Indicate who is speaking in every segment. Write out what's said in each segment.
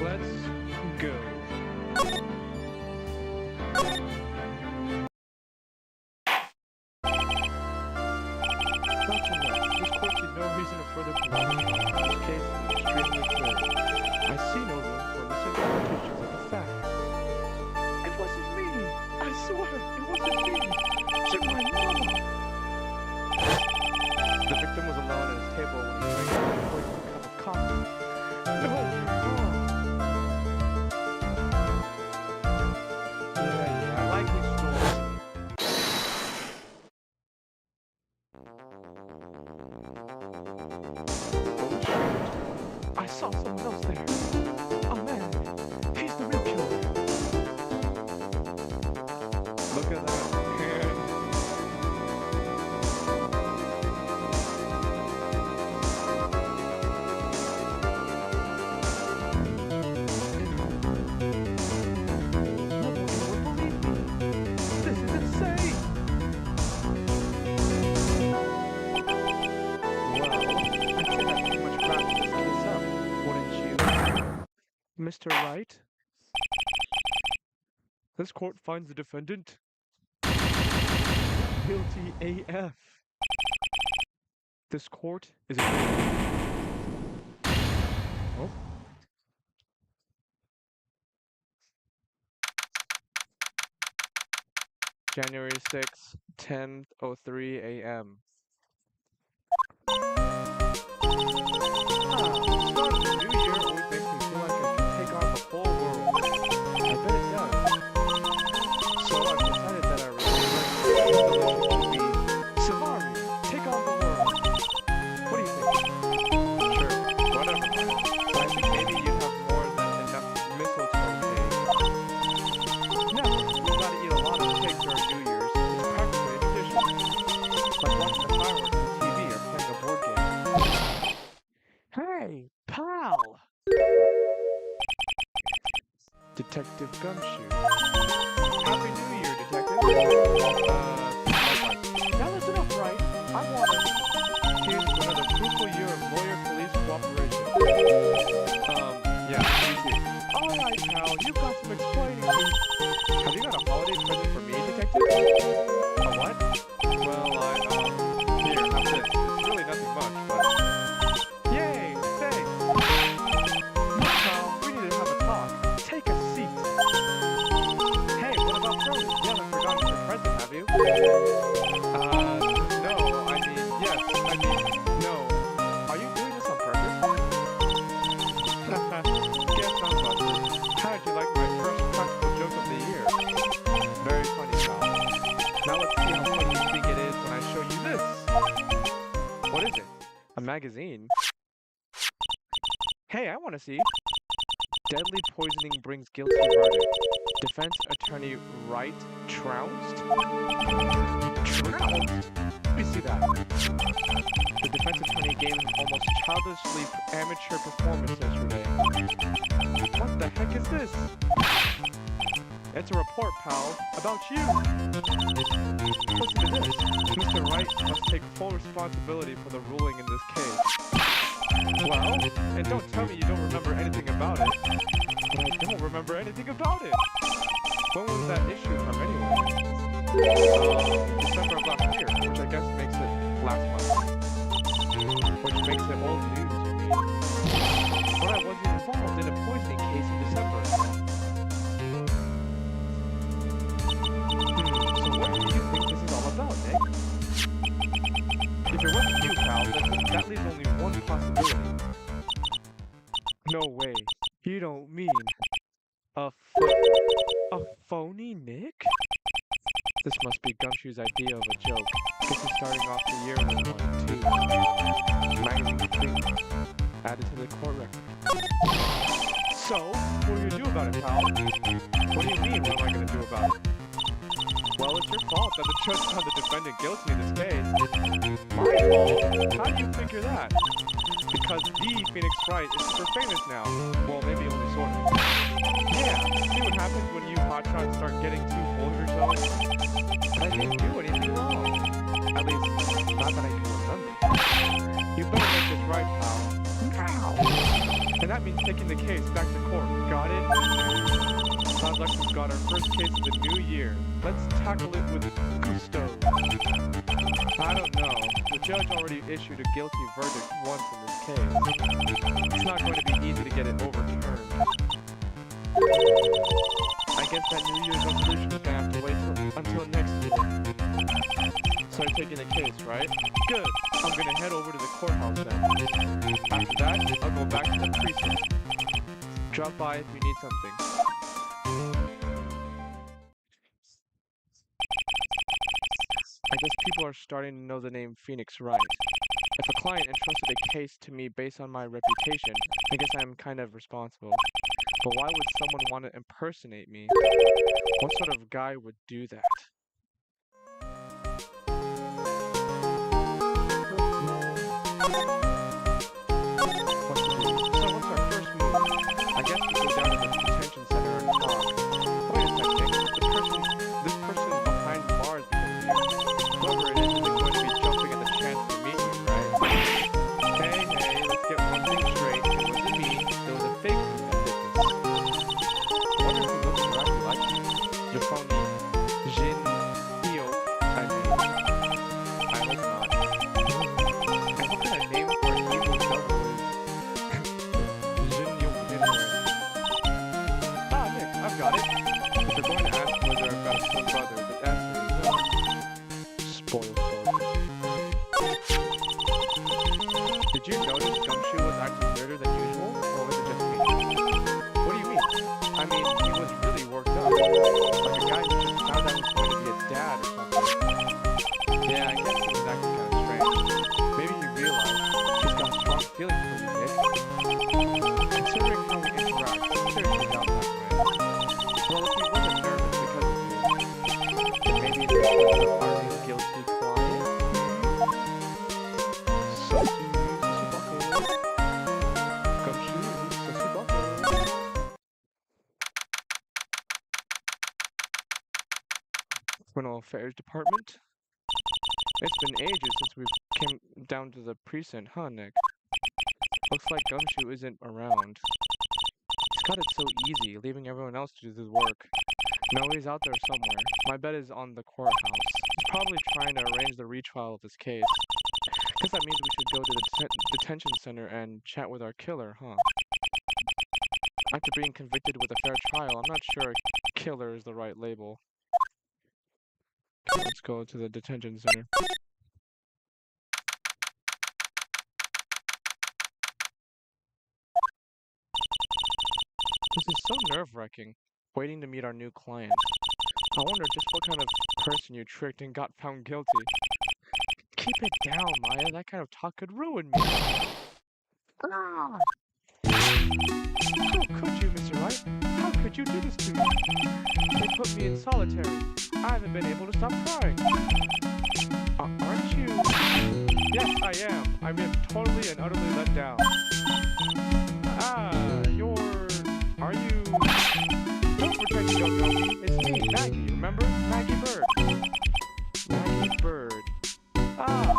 Speaker 1: Let's go. That's enough. This court sees no reason to further prolong this case is extremely clear. I see no room for misinterpretations of the facts. It wasn't me! I swear, it wasn't me! Check my mama! The victim was alone at his table when he drank a poisoned cup of coffee. No, you're wrong! Yeah, likely story. I saw someone else there. Oh man, he's the real killer. Look at that. This is insane. Mr. Wright? This court finds the defendant guilty AF. This court is Oh. January 6th, 10:03 a.m. New Year always makes me feel like I can take on the whole world. I bet it does. So I've decided that our resolution will be Savari, take on the world. What do you think? Sure, whatever. But I think maybe you'd have more than enough mistletoe cake. No, we've got to eat a lot of cake during New Year's. It's practically a tradition. Like watching the fireworks on TV or playing a board game. Hey, pal! Detective Gumshoe. Happy New Year, Detective. Now that's enough, right? I want it. Here's to another fruitful year of lawyer-police cooperation. Yeah, me too. Alright, pal, you've got some explaining to do. Have you got a holiday present for me, Detective? A what? Well, here, have this. It's really nothing much, but... Yay! Thanks! Look, pal, we need to have a talk. Take a seat. Hey, what about Frozen? You haven't forgotten your present, have you? No, no. Are you doing this on purpose? Guess not, Buster. How did you like my first practical joke of the year? Very funny, pal. Now let's see how funny you think it is when I show you this. What is it? A magazine? Hey, I want to see. Deadly poisoning brings guilty verdict. Defense attorney Wright trounced? Trounced? Let me see that. The defense attorney gave an almost childishly amateur performance yesterday. What the heck is this? It's a report, pal, about you. Listen to this. Mr. Wright must take full responsibility for the ruling in this case. Well, and don't tell me you don't remember anything about it. But I don't remember anything about it. When was that issue from anyway? December of last year, which I guess makes it last month. Which makes it old news, you mean? But I wasn't involved in a poisoning case in December. So what do you think this is all about, Nick? If it wasn't you, pal, then that leaves only one possibility. No way. You don't mean a phony Nick? This must be Gumshoe's idea of a joke. Guess he's starting off the year with one, too. Magazine complete. Added to the court record. So, what are you gonna do about it, pal? What do you mean, what am I gonna do about it? Well, it's your fault that the judge found the defendant guilty in this case. My fault? How do you figure that? Because the Phoenix Wright is super famous now. Well, maybe only sort of. Yeah, see what happens when you hotshots start getting too full of yourself? But I didn't do anything wrong. At least, not that I can remember. You better make this right, pal. Ow! And And that means taking the case back to court. Got it? Sounds like we've got our first case of the new year. Let's tackle it with gusto. I don't know. The judge already issued a guilty verdict once in this case. It's not going to be easy to get it overturned. I guess that New Year's resolution is gonna have to wait until next year. So you're taking the case, right? Good. I'm gonna head over to the courthouse then. After that, I'll go back to the precinct. Drop by if you need something. I guess people are starting to know the name Phoenix Wright. If a client entrusted a case to me based on my reputation, I guess I'm kind of responsible. But why would someone want to impersonate me? What sort of guy would do that? What to do? So what's our first move? I guess we go down to the detention center and talk. Wait a second, this person behind bars because of you. Whoever it isn't going to be jumping at the chance to meet you, right? Hey, let's get one thing straight. It wasn't me. It was a fake group that did this. I wonder if he looks exactly like me. Your phony Jin Hyo, I mean. I hope not. And what kind of name for an evil devil is Jin Hyo Jin? Ah, Nick, I've got it. If you're going to ask whether I've got a twin brother, the answer is no. Spoiled sport. Did you notice Gumshoe was acting weirder than usual, or was it just me? What do you mean? I mean, he was really worked up. Like a guy who just found out he was going to be a dad or something. Yeah, I guess it was acting kind of strange. Maybe he realized he's got strong feelings for you, Nick. Considering how we interact, I seriously doubt that, right? Well, if he wasn't nervous because of you, then maybe it's because of our new guilty client? Criminal Affairs Department? It's been ages since we came down to the precinct, huh, Nick? Looks like Gumshoe isn't around. He's got it so easy, leaving everyone else to do the work. No, he's out there somewhere. My bet is on the courthouse. He's probably trying to arrange the retrial of this case. Guess that means we should go to the detention center and chat with our killer, huh? After being convicted with a fair trial, I'm not sure killer is the right label. Let's go to the detention center. This is so nerve-wracking, waiting to meet our new client. I wonder just what kind of person you tricked and got found guilty. Keep it down, Maya. That kind of talk could ruin me. Ah! How could you, Mr. Wright? How could you do this to me? They put me in solitary. I haven't been able to stop crying. Aren't you? Yes, I am. I'm totally and utterly let down. Are you? Don't pretend you don't know me. It's me, Maggie. Remember? Maggie Bird. Maggie Bird. Ah.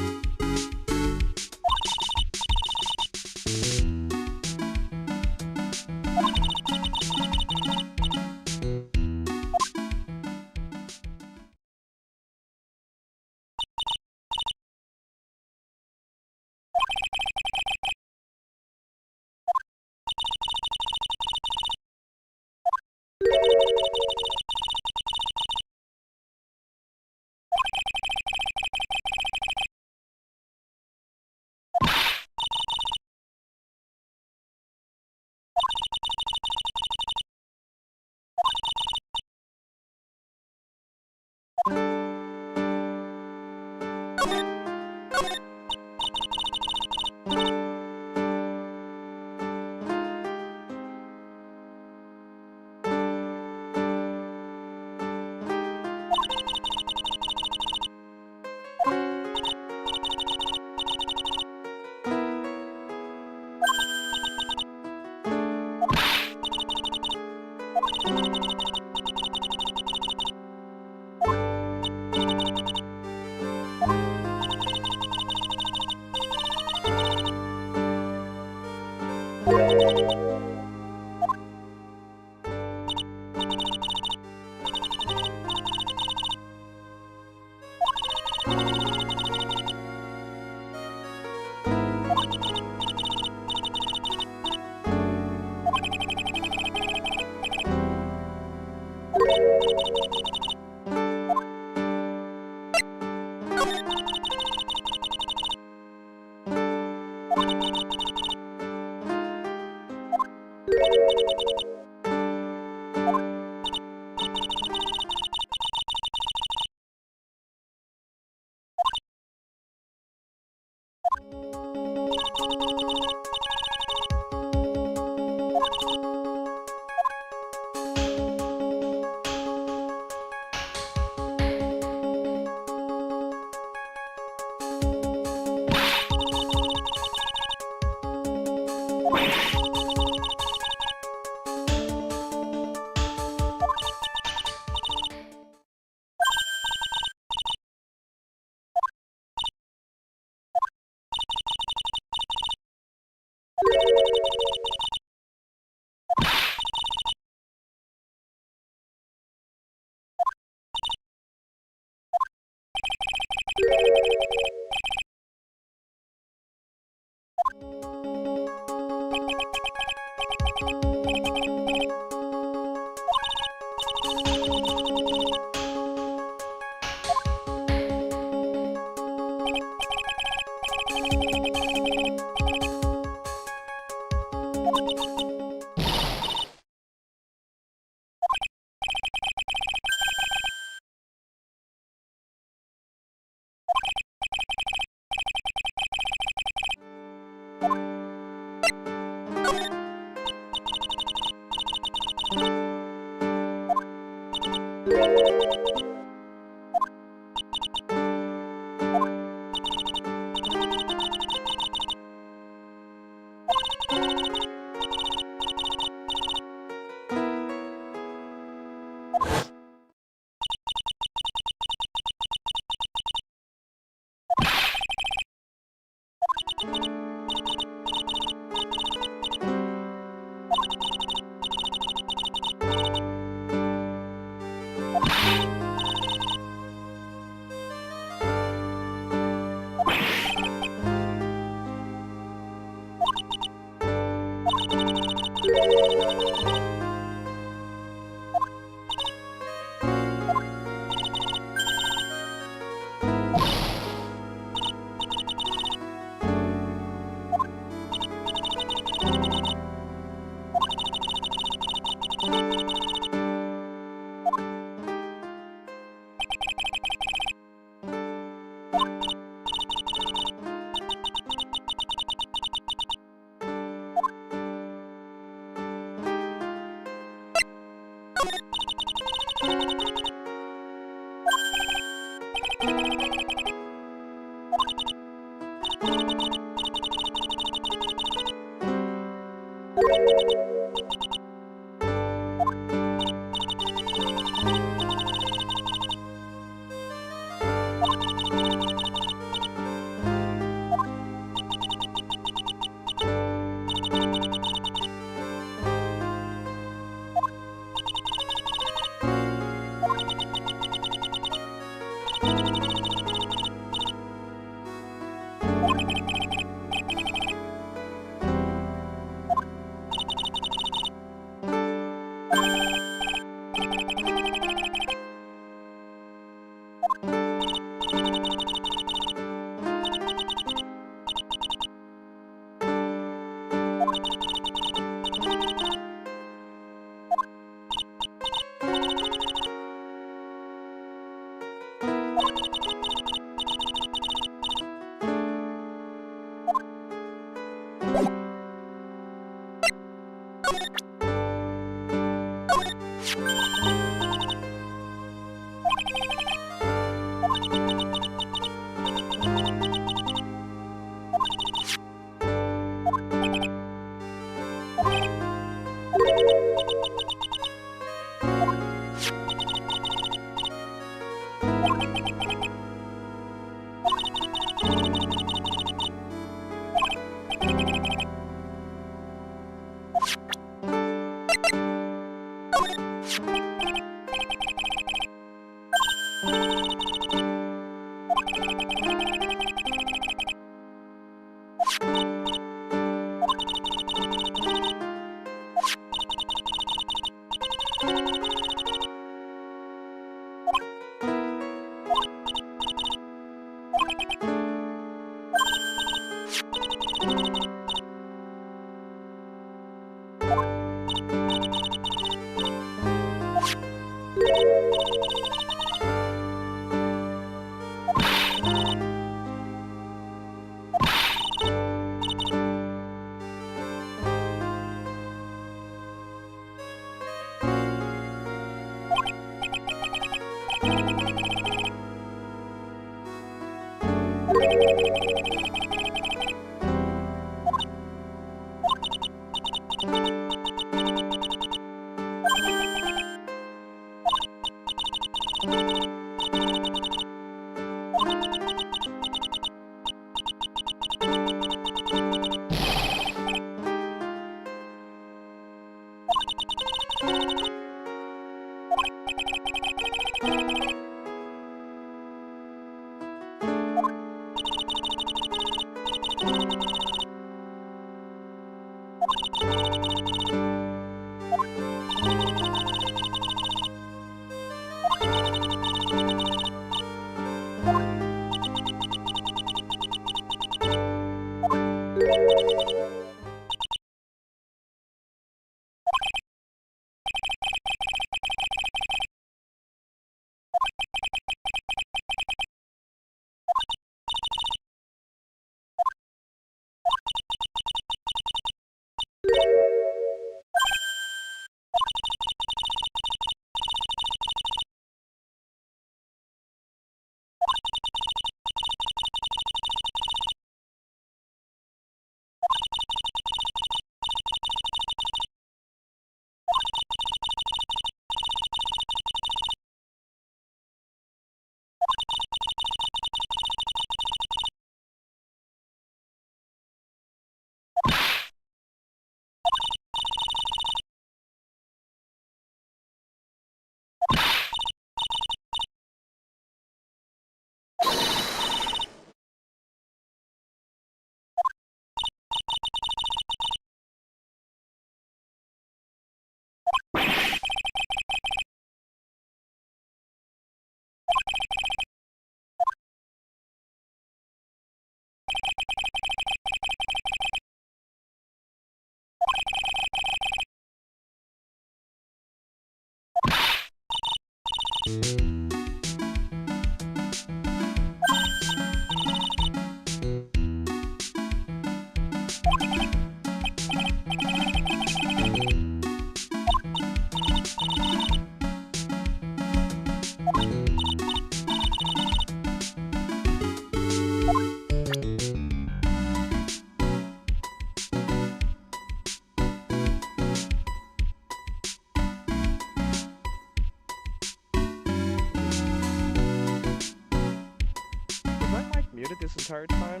Speaker 1: Muted this entire time?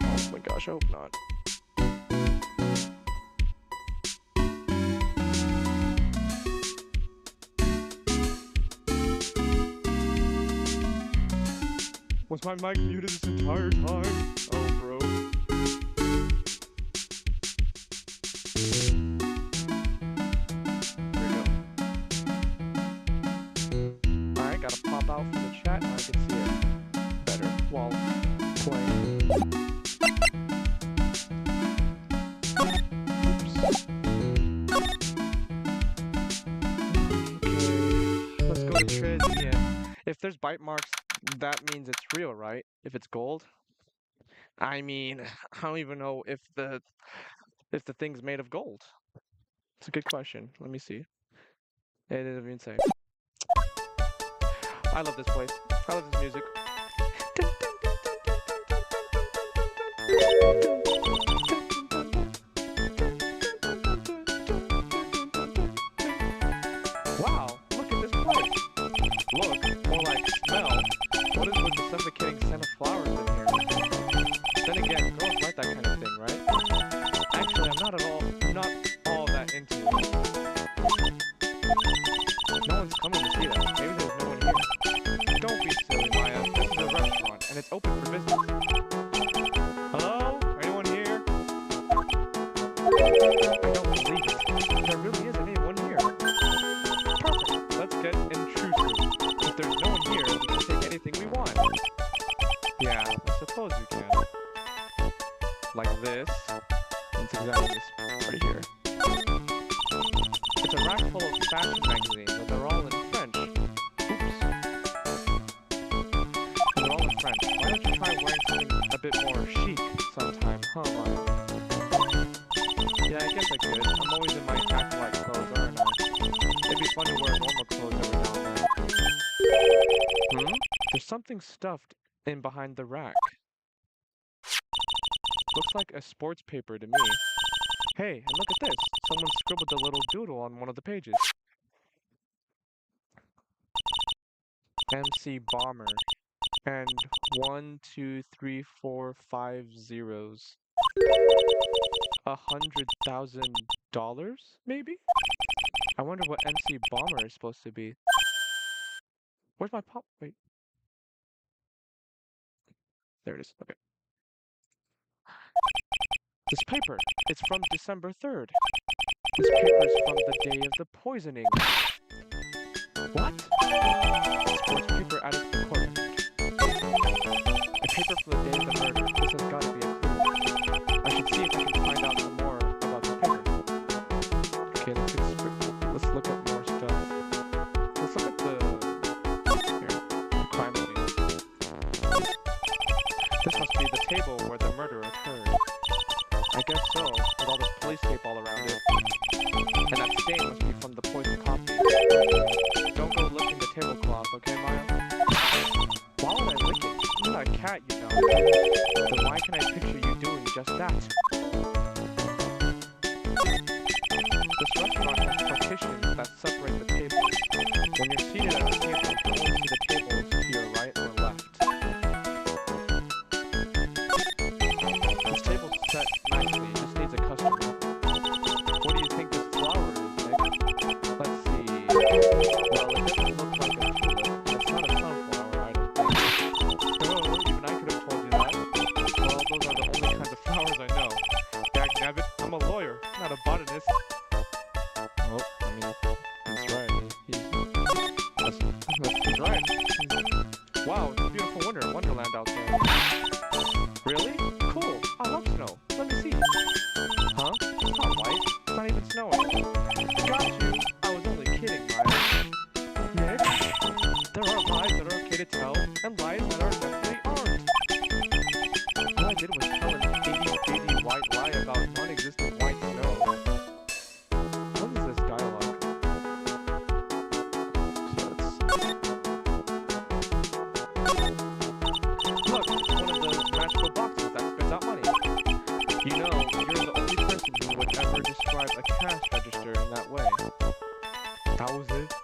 Speaker 1: Oh my gosh, I hope not. Was my mic muted this entire time? Oh, bro. There we go. Alright, gotta pop out from the chat and I can see it better while playing. Okay, let's go to Trezien. If there's bite marks, that means it's real, right? If it's gold? I mean, I don't even know if the thing's made of gold. It's a good question. Let me see. It doesn't even say. I love this place. I love this music. Wow, look at this place. Look, more like smell. What is with the suffocating scent of flowers in here? Then again, girls like that kind of thing, right? Actually, I'm not all that into it. No one's coming to see that. Maybe there's no one here. Don't be silly, Maya. This is a restaurant, and it's open for business. Hello? Anyone here? I don't believe it. There really isn't anyone here. Perfect. Let's get intrusive. If there's no one here, we can take anything we want. Yeah, I suppose we can. Like this. Let's examine this right here. It's a rack full of fashion magazines, but they're all in French. Oops. They're all in French. Why don't you try wearing something a bit more chic sometime, huh, Maya? Yeah, I guess I could. I'm always in my acolyte clothes, aren't I? It'd be fun to wear normal clothes every now and then. There's something stuffed in behind the rack. Looks like a sports paper to me. Hey, and look at this. Someone scribbled a little doodle on one of the pages. MC Bomber. And 1, 2, 3, 4, 5 zeros. $100,000, maybe? I wonder what MC Bomber is supposed to be. Where's my pop? Wait. There it is. Okay. This paper, it's from December 3rd. This paper is from the day of the poisoning. What? Sports paper added to the court. A paper from the day of the murder. This has got to be a clue. I should see if I can find out some more about this paper. Okay, let's look at more stuff. Let's look at the crime scene. This must be the table where the murder occurred. I guess so, with all this police tape all around it. And that stain must be from the poison coffee. Don't go licking the tablecloth, okay, Maya? Why would I lick it? I'm not a cat, you know. Then why can I picture you doing just that? This restaurant has partitions that separate the tables. When you're seated at the table, you can only see the tables to your right or left. This table's set nicely, it just needs a customer. What do you think this flower is, Nick? Let's see. Well, it doesn't look like a tulip. It's not a sunflower, I don't think. Oh, even I could have told you that. Well, those are the only kinds of flowers I know. Dagnabbit, I'm a lawyer, not a botanist. Oh, I mean, that's right. He's right. Wow, it's a beautiful wonderland out there. Really? Cool. I love snow. Let me see. Huh? It's not white. It's not even snowing. Got you. I was only kidding, Maya. Nick? There are lies that are okay to tell, and lies that are definitely aren't. All I did was tell an itty-bitty white lie about non-existent white snow. What is this dialogue? Look, it's one of those magical boxes that spits out money. You know, you're the only person who would ever describe a cash register in that way. That was it?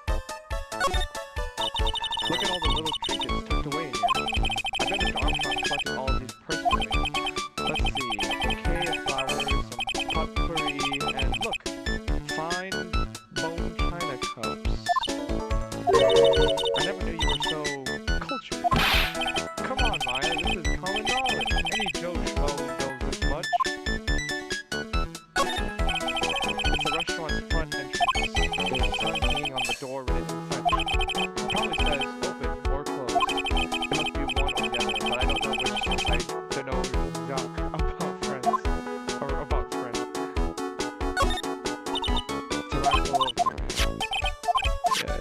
Speaker 1: Look at all the little trinkets tucked away in here. I bet Mr. Armstrong collected all of these personally. Let's see, a bouquet of flowers, some potpourri, and look, fine bone china cups. I never knew you were so cultured. Come on, Maya, this is common knowledge. Any Joe Schmo knows this much. It's the restaurant's front entrance. There's a sign hanging on the door written in French. It probably says open or closed. It must be one or the other, but I don't know which since I don't know Jacques about friends. Or about friends. It's a rack full of... Yeah.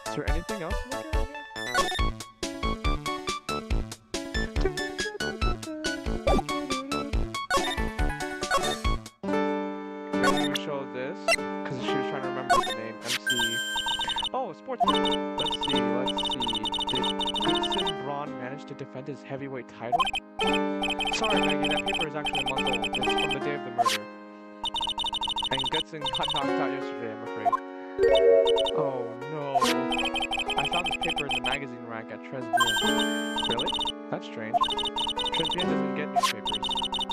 Speaker 1: Is there anything else to look at here? Maybe we show this, because she was trying to remember the name, MC. Oh, sports. Let's see. Did Goodson Braun manage to defend his heavyweight title? Sorry, Maggie, that paper is actually a month old. It's from the day of the murder. And Goodson got knocked out yesterday, I'm afraid. Oh no. I found this paper in the magazine rack at Tresvien. Really? That's strange. Tresvien doesn't get newspapers.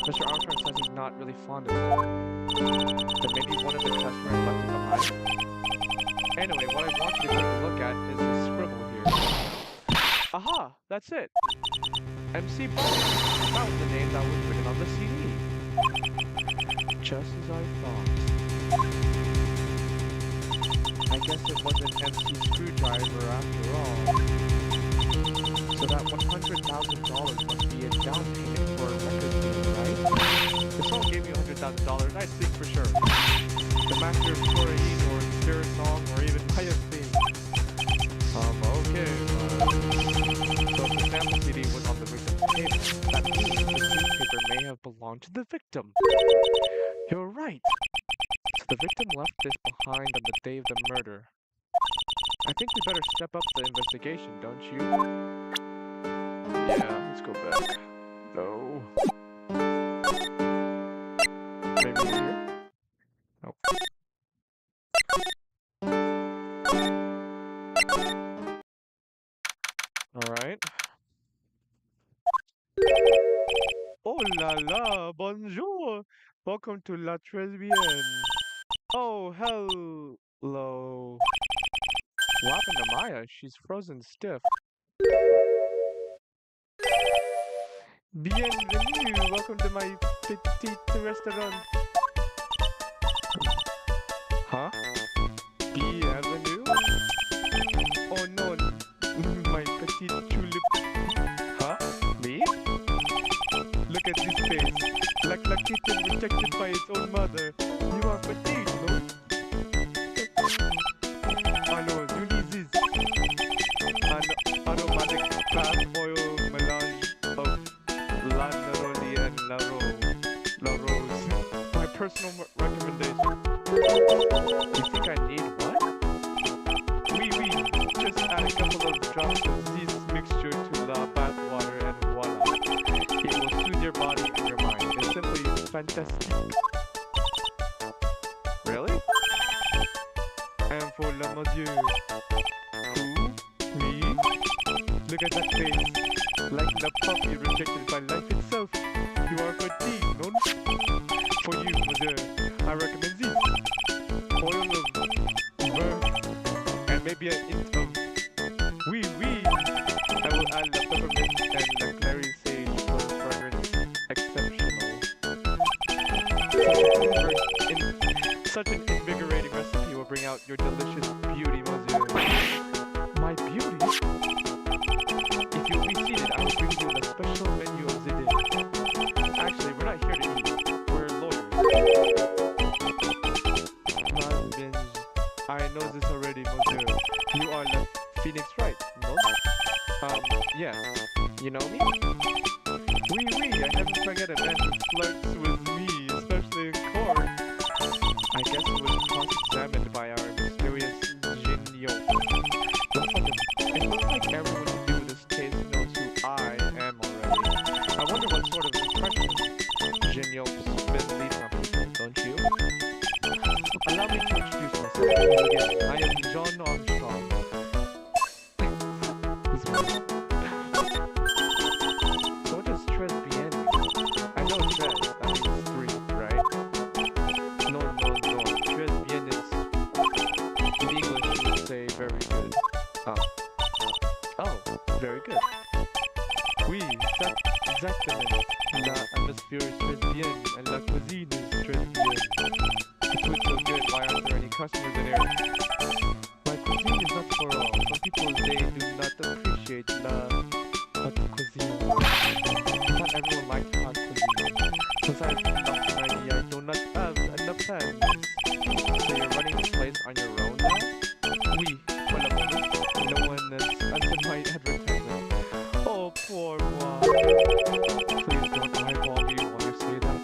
Speaker 1: Mr. Armstrong says he's not really fond of them. Then maybe one of the customers left it behind. Anyway, what I want you to take a look at is the scribble here. Aha! That's it! MC Bomber. That was the name that was written on the CD. Just as I thought. I guess it wasn't MC Screwdriver after all. So that $100,000 must be a down payment for a record deal, right? If someone gave me $100,000, I'd sing for sure. The Master of Korean or Spirit Song or even Maya Thing. Okay. So if the sample CD was on the victim's table, that means the newspaper may have belonged to the victim. You're right. So the victim left this behind on the day of the murder. I think we better step up the investigation, don't you? Yeah, let's go back. No. Maybe here? Nope. Alright. Oh la la, bonjour! Welcome to La Tresbienne. Oh, hello. What happened to Maya? She's frozen stiff. Bienvenue! Welcome to my petite restaurant. Huh? Bienvenue? Oh no, my petite tulip. Huh? Me? Look at this face. Like a kitten rejected by its own mother. You are petite, no? Oh no, you need this. An aromatic bath oil melange of La Neroli and La Rose. My personal recommendation. You think I need what? Oui. Just add a couple of drops of this mixture to the bath water and voila. It will soothe your body and your mind. It's simply fantastic. Really? And for le monsieur. Who? Me? Look at that face. Like the puppy rejected by life itself. You are fatigued, no? For you, monsieur, I recommend this. Oil of myrrh and maybe an hint of oui. I will add the peppermint and the clary sage for fragrance exceptional. Such an invigorating recipe will bring out your delicious beauty, monsieur. My beauty? If you'll be seated, I will bring you the special menu of the day. Actually, we're not here to eat. We're lawyers. I know this already, monsieur. You are the Phoenix Wright, no? Yes. You know me? Oui, I never forget a man who flirts with me, especially in court. I guess he was cross-examined by our mysterious Jinyo. It looks like everyone who deal with this case knows who I am already. I wonder what sort of impression Jinyo's been leaving on people, don't you? Allow me to introduce myself. Again, I am John Armstrong. So what does Tresbienne mean? I know Tres, that means three, right? No. Tresbienne is, in English, you would say very good. Oh, very good. Oui, exactement. L'atmosphère is Tresbienne, and la cuisine is Tresbienne. The food's so good, why aren't there any customers in here? My cuisine is not for all. Some people, they do not appreciate la hot cuisine. Not everyone likes hot cuisine. Since I've lost an idea, I do not have enough hands. So you're running this place on your own now? Oui, for the moment. No one has answered my advertisement. Oh, poor moi. Please don't eyeball me while you say that.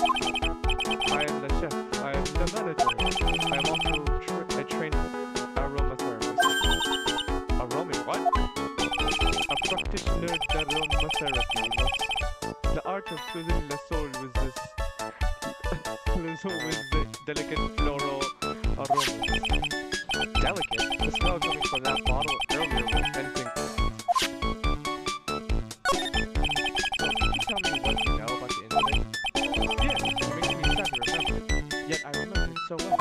Speaker 1: I am the chef. I am the manager. I am also a trained aromatherapist. Aroma what? A practitioner aromatherapy. The art of soothing the soul with this with the delicate floral aromas. Delicate? The smell coming from that bottle earlier was anything. Tell me what you know about the incident. Yes, it makes me sad to remember. Yet I remember it so well.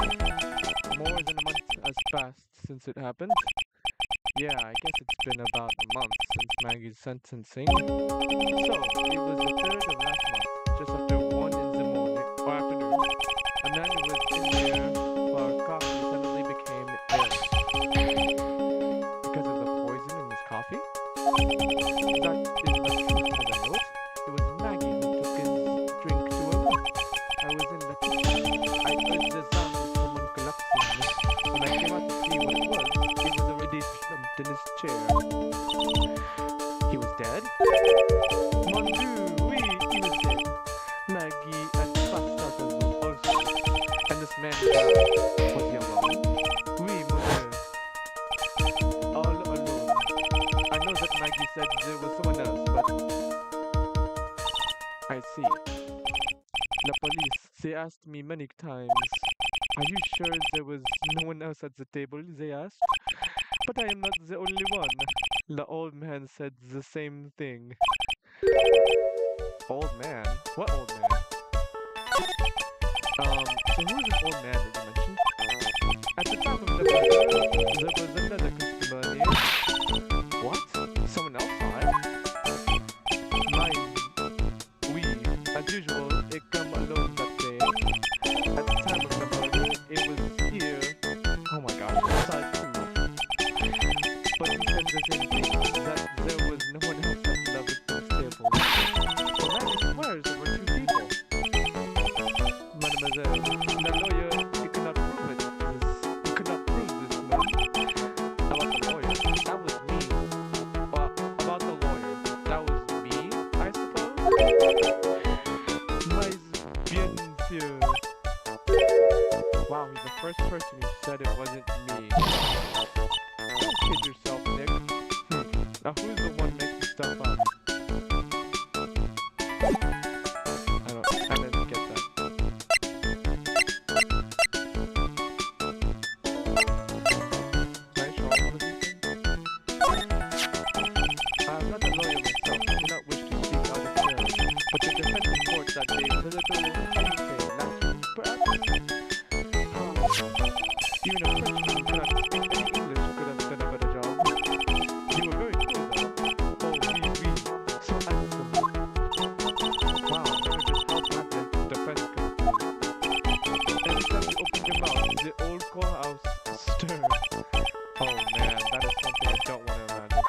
Speaker 1: More than a month has passed since it happened. Yeah, I guess it's been about a month since Maggie's sentencing. So, it was the 3rd of last month, just after 1 in the morning, or afternoon. A man who was in there for coffee suddenly became ill. Because of the poison in his coffee? That Was he alone? Oui, monsieur. All alone. I know that Maggie said there was someone else, but I see. The police, they asked me many times. Are you sure there was no one else at the table? They asked. But I am not the only one. The old man said the same thing. Old man? What old man? So who is this old man that you mentioned? At the time of the murder, there was another customer here. What? Someone else saw it? Mine. We, as usual, it come alone that day. At the time of the murder, it was here. Oh my gosh, outside too. But he said the same thing, that there was no one else at the victim's table. So Maggie swears there were two people. Mademoiselle, the lawyer, he could not prove it. He could not prove this, no? About the lawyer, that was me. Well, about the lawyer, that was me, I suppose? Mais bien sûr. Wow, he's the first person who said it wasn't me. Don't kid yourself, Nick. Now who's the one making stuff up? I didn't get that. Can I show all of these things? I'm not a lawyer myself. I do not wish to speak out of turn. But the defense in court that day was a little, how do you say, lacking, perhaps? Even a Frenchman who cannot speak any English could have done a better job. You were very cool though. Oh, oui, so handsome. Wow, never just how bad the defense could be. Every time you opened your mouth, the old courthouse stirred. Oh man, that is something I don't want to imagine.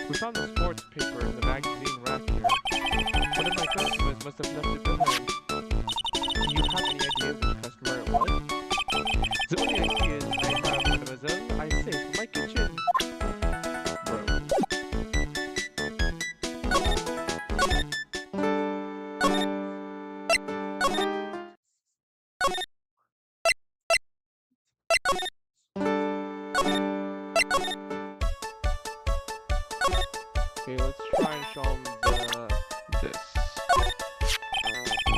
Speaker 1: We found the sports paper in the magazine rack here. One of my customers must have left it behind. Do you have any idea which customer it was? The only idea is I have, mademoiselle, I saved my kitchen. Bro. Okay, let's try and show him this.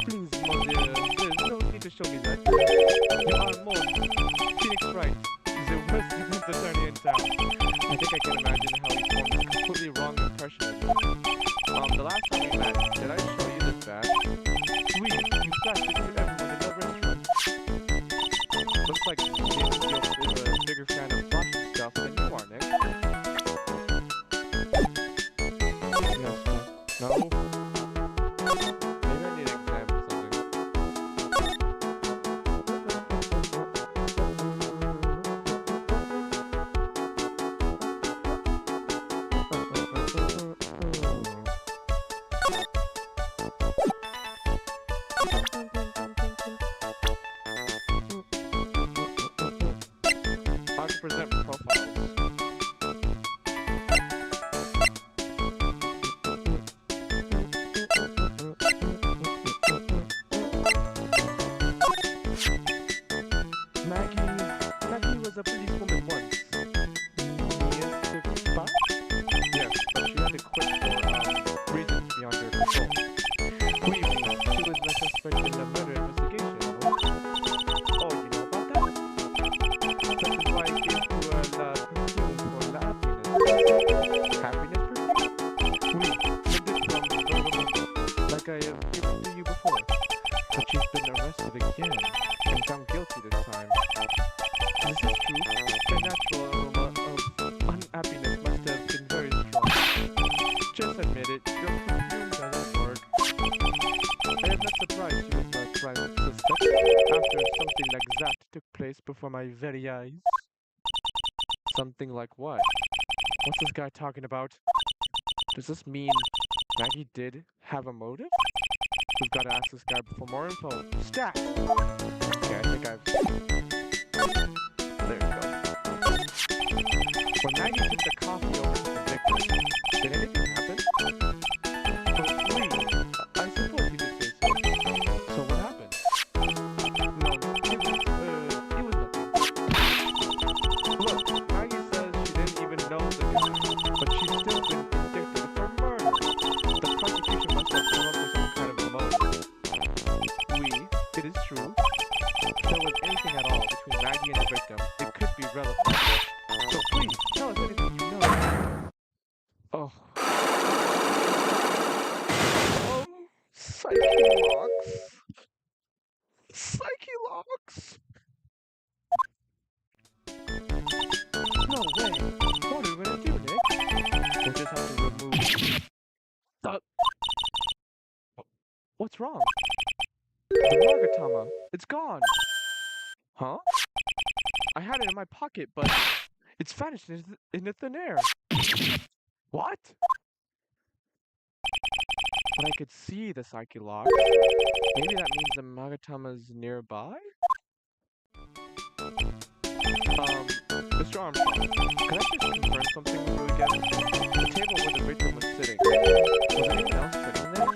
Speaker 1: Please, monsieur, there's no need to show me that. You are Mon, Phoenix Wright, the worst defense attorney in town. I think I can imagine how he formed a completely wrong impression of me. The last time we met, did I show you this badge? Oui, you flashed it to everyone in the restaurant. Looks like James Guilt is a bigger fan of flashing stuff than you are, Nick. Yes, no? Maybe I need to examine something. How to present profiles. Maggie was a policewoman once. Yes, but she had to quit for reasons beyond her control. Oui, she was not suspected in the murder investigation. Oh, you know about that? That is why I gave you la perfume for la happiness. Happiness perfume? Oui, lifted from Bergamo, like I have given to you before. But she's been arrested again, and found guilty this time. This is true. The natural aroma of unhappiness must have been very strong. Just admit it, your perfume doesn't work. I am not surprised she was the prime suspect after something like that took place before my very eyes. Something like what? What's this guy talking about? Does this mean Maggie did have a motive? We've got to ask this guy for more info. Stat! Okay, I think I've... There we go. When Maggie took the coffee over to the victim, did anything happen? Oh, please. I suppose you could say so. Psyche locks. Psyche locks. No way. What are we gonna do, Nick? We'll just have to remove. Uh, what's wrong? The Magatama. It's gone. Huh? I had it in my pocket, but it's vanished in the thin air. What? But I could see the Psyche lock. Maybe that means the Magatama's nearby? Mr. Armstrong, could I just confirm something with you again? The table where the victim was sitting. Was anyone else sitting there?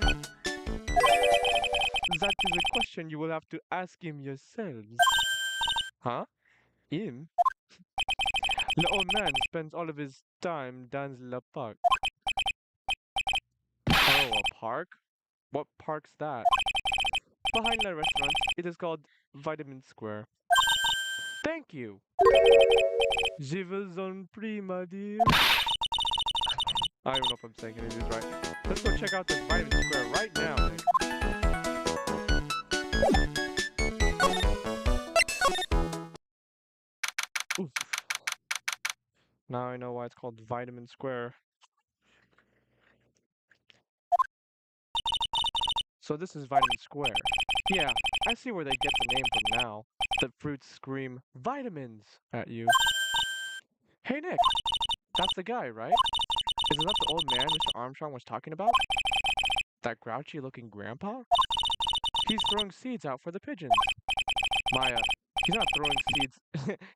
Speaker 1: That is a question you will have to ask him yourselves. Huh? Him? The old man spends all of his time dans le parc. Oh, a park? What park's that? Behind the restaurant, it is called Vitamin Square. Thank you! Je vous en prie, my dear. I don't know if I'm saying any of these right. Let's go check out this Vitamin Square right now, Nick. Oof. Now I know why it's called Vitamin Square. So this is Vitamin Square. Yeah, I see where they get the name from now. The fruits scream vitamins at you. Hey Nick, that's the guy, right? Isn't that the old man Mr. Armstrong was talking about? That grouchy looking grandpa? He's throwing seeds out for the pigeons. Maya, he's not throwing seeds.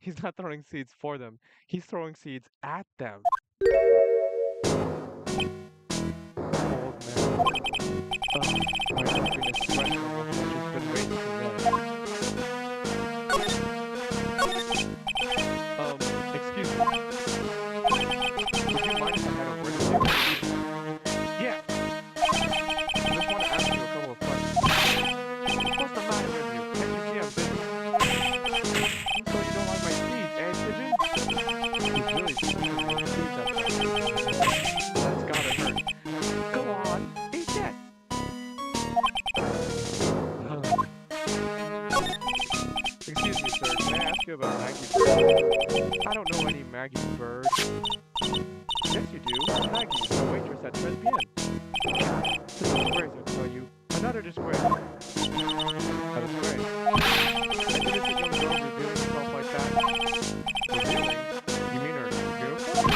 Speaker 1: He's not throwing seeds for them. He's throwing seeds at them. Old man. My happiness sweat from what I've just been waiting to know. Excuse me. Would you mind if I had a word with you? Yeah. I just want to ask you a couple of questions. What's the matter with you? Can't you see I'm busy? So you don't like my seeds, eh, pigeon? He's really squeezing those seeds at them. That's gotta hurt. Go on, eat that. Excuse me, sir. Can I ask you about Maggie Bird? I don't know any Maggie Bird. Yes, you do. Maggie, the waitress at 12 p.m. This is a disgrace, I tell you. Another disgrace. A disgrace. An innocent young girl revealing herself like that. Revealing? You mean her uniform?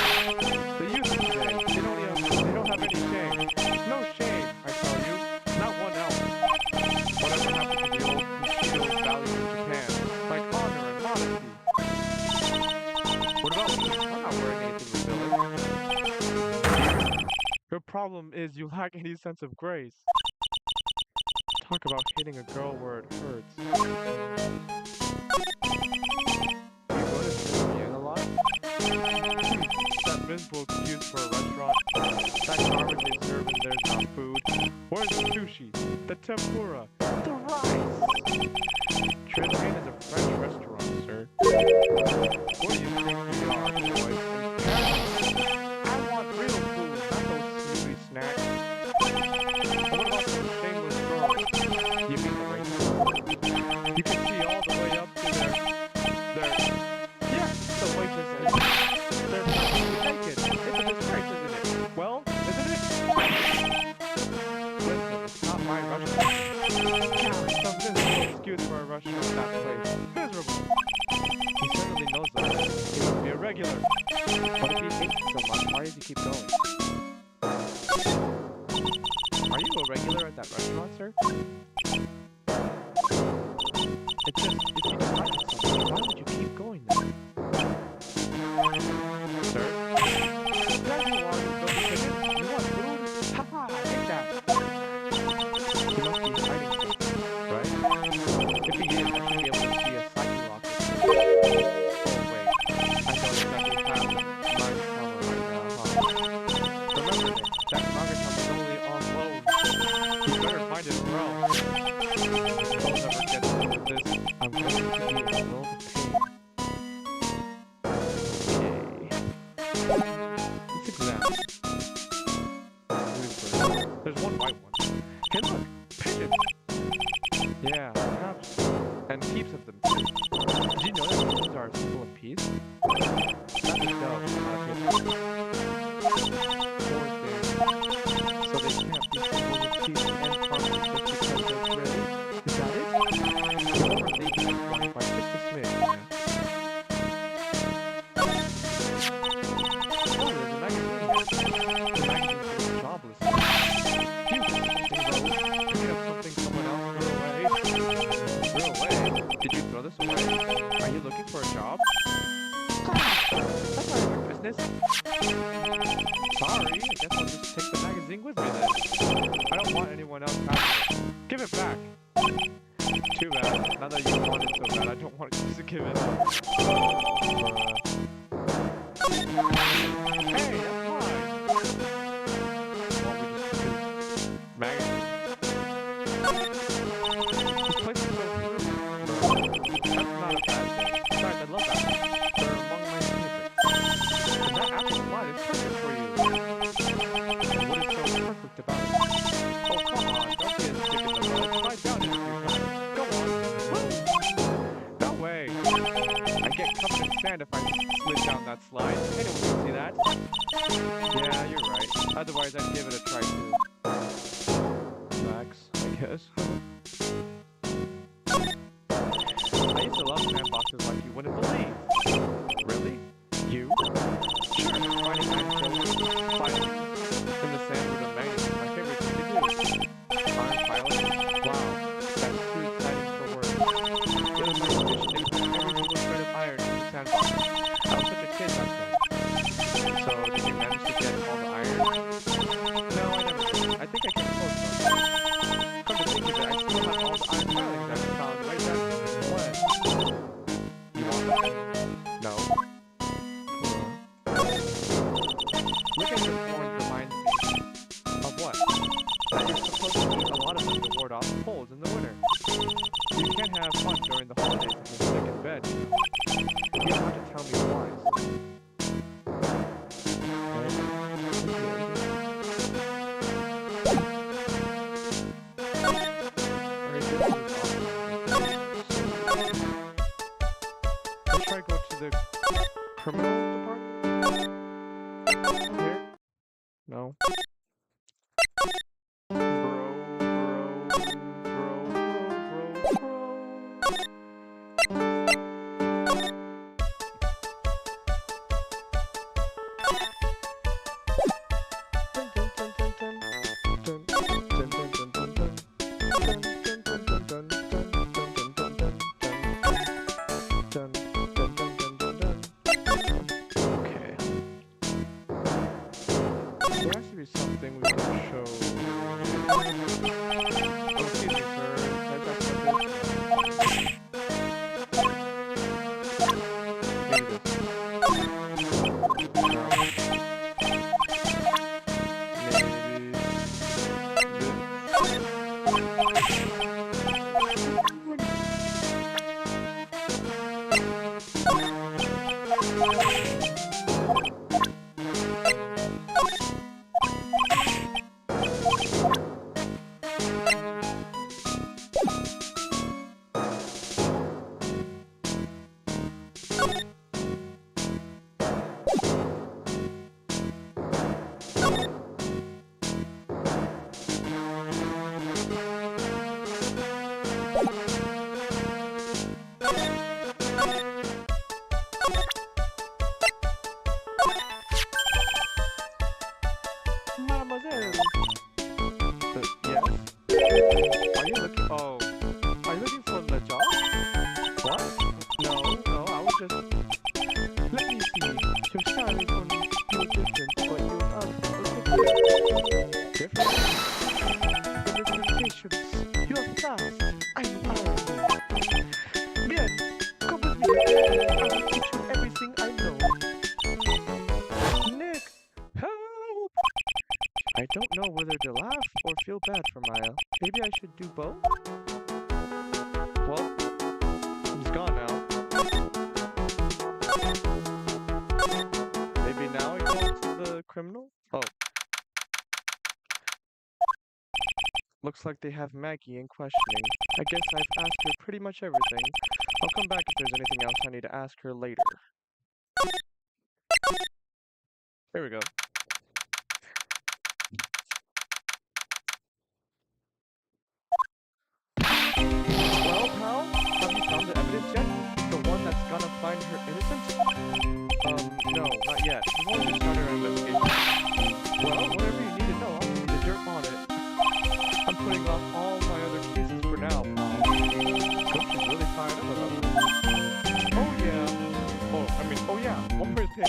Speaker 1: The youth of today, they don't have any shame. No shame, I tell you. Not one ounce. Whatever happened to the old Bushido values in Japan, like honor and modesty. What about me? I'm not wearing anything revealing. Your problem is you lack any sense of grace. Talk about hitting a girl where it hurts. Do you go to Japan a lot? That miserable excuse for a restaurant. That garbage they serve and there's not food. Where's the sushi? The tempura? The rice? Tristan is a French restaurant, sir. What do you think we are, boys? I want real food, not those silly snacks. What about those shameless girls? You mean the waitresses? You can see all the way up to their yes, the waitresses. They're naked. It's a disgrace, isn't it? Well, isn't it? Listen, it's not my restaurant. Some miserable excuse for a restaurant in that place. Miserable. He certainly knows that. He must be a regular. But if he hates it so much, why does he keep going? Are you a regular at that restaurant, sir? It's just, if you don't like it so much, why would you keep going there? Sir? There you are, you filthy pigeon. You want food? Haha, take that. He must be hiding something, right? If he is, I should be able to see a Psyche lock. Oh wait, I don't exactly have Magatama right now, huh? Remember Nick, that Magatama is only on loan. You better find it or else. I'll never get through with this. I'm going to be in a world of pain. Okay. Let's examine. There's one white one. Hey look! Yeah, perhaps. And heaps of them too. Did you know that humans are a symbol of peace? Not the dough, not a paper. Poor thing. So they can't be symbols of peace and harmony just because they're gray? Is that it? You're overthinking this one by just a smidge, man. Oh, there's a magazine here. The magazine's full of job listings. Phew, something low. Picking up something someone else threw away. Threw away? Did you throw this away? Are you looking for a job? That's not your business. Sorry, I guess I'll just take the magazine with me then. I don't want anyone else having it. Give it back. Too bad. Now that you want it so bad, I don't want you to give it up. Hey, that's mine. Well, we just took his magazine. This place is so beautiful. That's not a bad thing. Besides, I love apples. They're among my favorites. And that apple slide is perfect for you. And what is so perfect about it? Oh, come on. Don't be a stick in the mud. Slide down it a few times. Go on. Woo! No way. I get covered in sand if I slid down that slide. Anyone can see that. Yeah, you're right. Otherwise, I'd give it a try too. Max, I guess. I used to love sandboxes like you wouldn't believe. Really? You? Sure, finding iron filing in the sand with a magnet is my favorite thing to do. Iron filing? Wow, that's too exciting for words. It was my ambition to put every single shred of iron in the sandbox. I was such a kid back then. So, did you manage to get all the iron? No, I never did. I think I came close though. Come to think of it, I still have all the iron filings I found way back when. You want them? No. Look at the thorns reminds me of what? That you're supposed to eat a lot of them to ward off colds in the winter. You can't have fun during the holidays if you're sick in bed, you know. You don't have to tell me why. Let's try to go to the criminal department. Here? No. There has to be something we can show. Oh, excuse me, sir. I've got something. Maybe this. No. Mademoiselle. Yes? Are you looking? Oh, are you looking for the job? What? No, I was just. Let me see. Your style is only feel different, but your outfit was different. Different? Felicitations. You are fast. I'm powerful. Bien, come with me. I will teach you everything I know. Nick, help! I don't know whether to laugh or feel bad for Maya. Maybe I should do both? Well, he's gone now. Maybe now he goes to the criminal? Oh. Looks like they have Maggie in questioning. I guess I've asked her pretty much everything. I'll come back if there's anything else I need to ask her later. There we go. Well, pal, have you found the evidence yet? The one that's gonna find her innocent? No, not yet. We've only just started our investigation. Well, whatever you need to know, I'll give you the dirt on it. I'm putting off all my other cases for now, pal. Coach is really fired up about this. Oh yeah. Oh yeah, one more thing.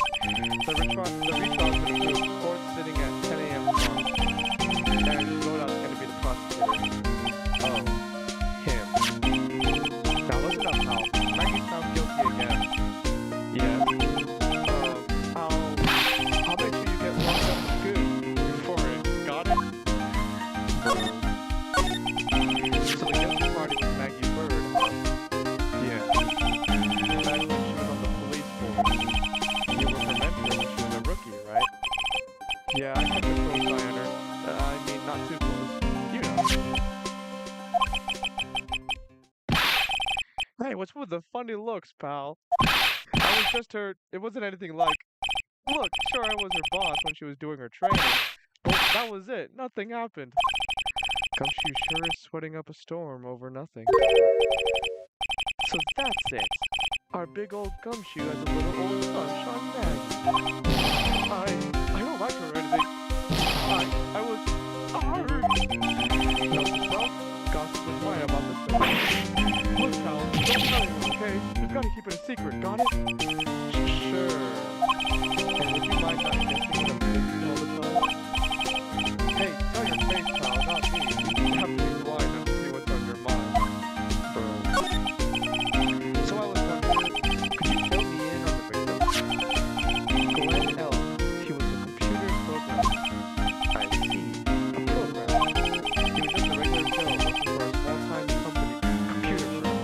Speaker 1: The retrial's been approved. Court sitting at 10 a.m. tomorrow. And Godout's gonna be the prosecutor. Oh. Him. Now listen up, pal. Maggie's found guilty again. Yes. I'll make sure you get locked up good for it. Got it? So the guilty party was Maggie Bird, huh? Yeah. Back when she was on the police force. You were her mentor when she was a rookie, right? Yeah, I kept a close eye on her. Not too close. You know. Hey, what's with the funny looks, pal? I was just her. It wasn't anything like. Look, sure, I was her boss when she was doing her training, but that was it. Nothing happened. Gumshoe sure is sweating up a storm over nothing. So that's it. Our big old Gumshoe has a little old son, Sean Maggie. I don't like her or anything. I was. Note to self, gossip with Maya about this thing. Look, pal, don't tell anyone, okay? We've got to keep it a secret, got it? Sure. And would you mind not guessing what I'm thinking all the time? Hey, tell your face, pal, not me. You have to be blind not to see what's on your mind. Bro. So I was wondering, could you fill me in on the victim? Glenn L. He was a computer programmer. I see. A programmer. He was just a regular Joe working for a small-time company computer firm.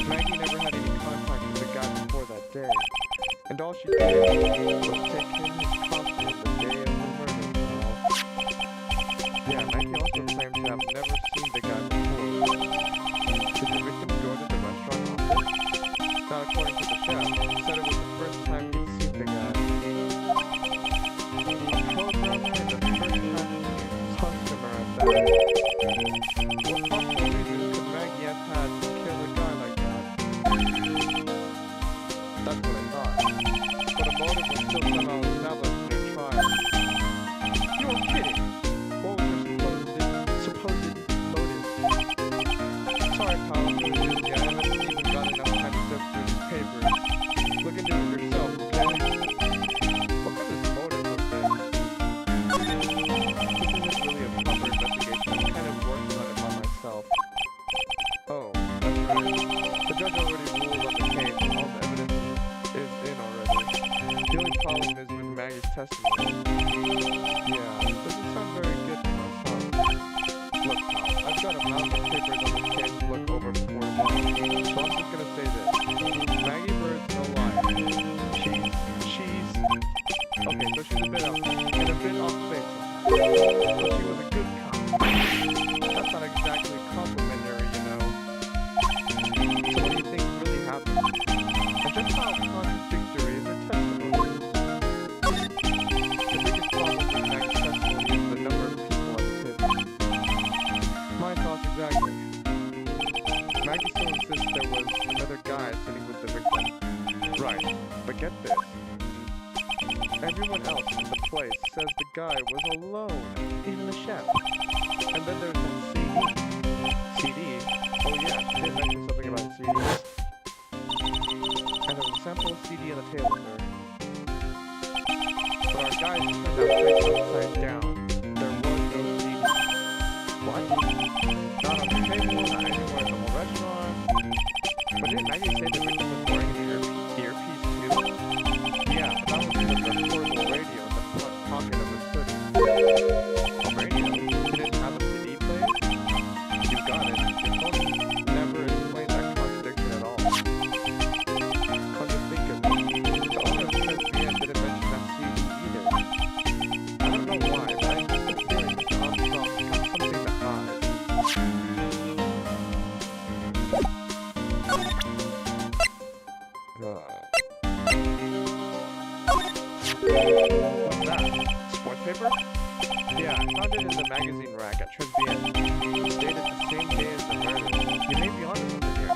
Speaker 1: Maggie never had any contact with the guy before that day. And all she did was take him his coffee on the day of the murder. Yeah, Maggie also claimed to have never seen the guy before. Did the victim go to the restaurant often? Not according to the chef. He said it was the first time he'd seen the guy. A programmer and the first time customer at that. What possible reason could Maggie have had to kill a guy like that? That's what I thought. But a motive was still somehow established in their trial. You're kidding! What was her supposed motive? Sorry, pal, I'm really busy. I haven't even got enough time to sift through these papers. Look into it yourself, okay? What could this motive have been? This isn't really a proper investigation. I'm kind of working on it by myself. Oh, that's right. The judge already ruled on the case. All the evidence is in already. The only problem is with Maggie's testimony. Yeah, doesn't sound very good to us, huh? Look, pal, I've got a mountain of papers on this case to look over before tomorrow, so I'm just gonna say this. Maggie Bird's no liar. She's... Okay, so she's a bit out and a bit off base. But she was a good cop. That's not exactly complimentary, you know. So what do you think really happened? And just how contradictory is her testimony? The biggest problem with Maggie's testimony is the number of people at the tip. My thoughts exactly. Maggie still insists there was another guy sitting with the victim. Right, but get this. Everyone else in the place says the guy was alone, even the chef. And then there's that CD. CD? Oh yeah, she did mention something about CDs. And there was a sample CD on the table, sir. But our guys turned that place upside down. There was no CD. What? Not on the table, not anywhere in the whole restaurant. But didn't Maggie say the victim was wearing an earpiece too? Yeah, but that was with the portable radio in the front pocket of his hoodie. A radio? He didn't have a CD player? You got it. Your phone never explained that contradiction at all. Come to think of it, the owner of the didn't mention that CD either. I don't know why, Yeah, I found it in the magazine rack at Tresbian. It's dated the same day as the murder. You may be onto something here.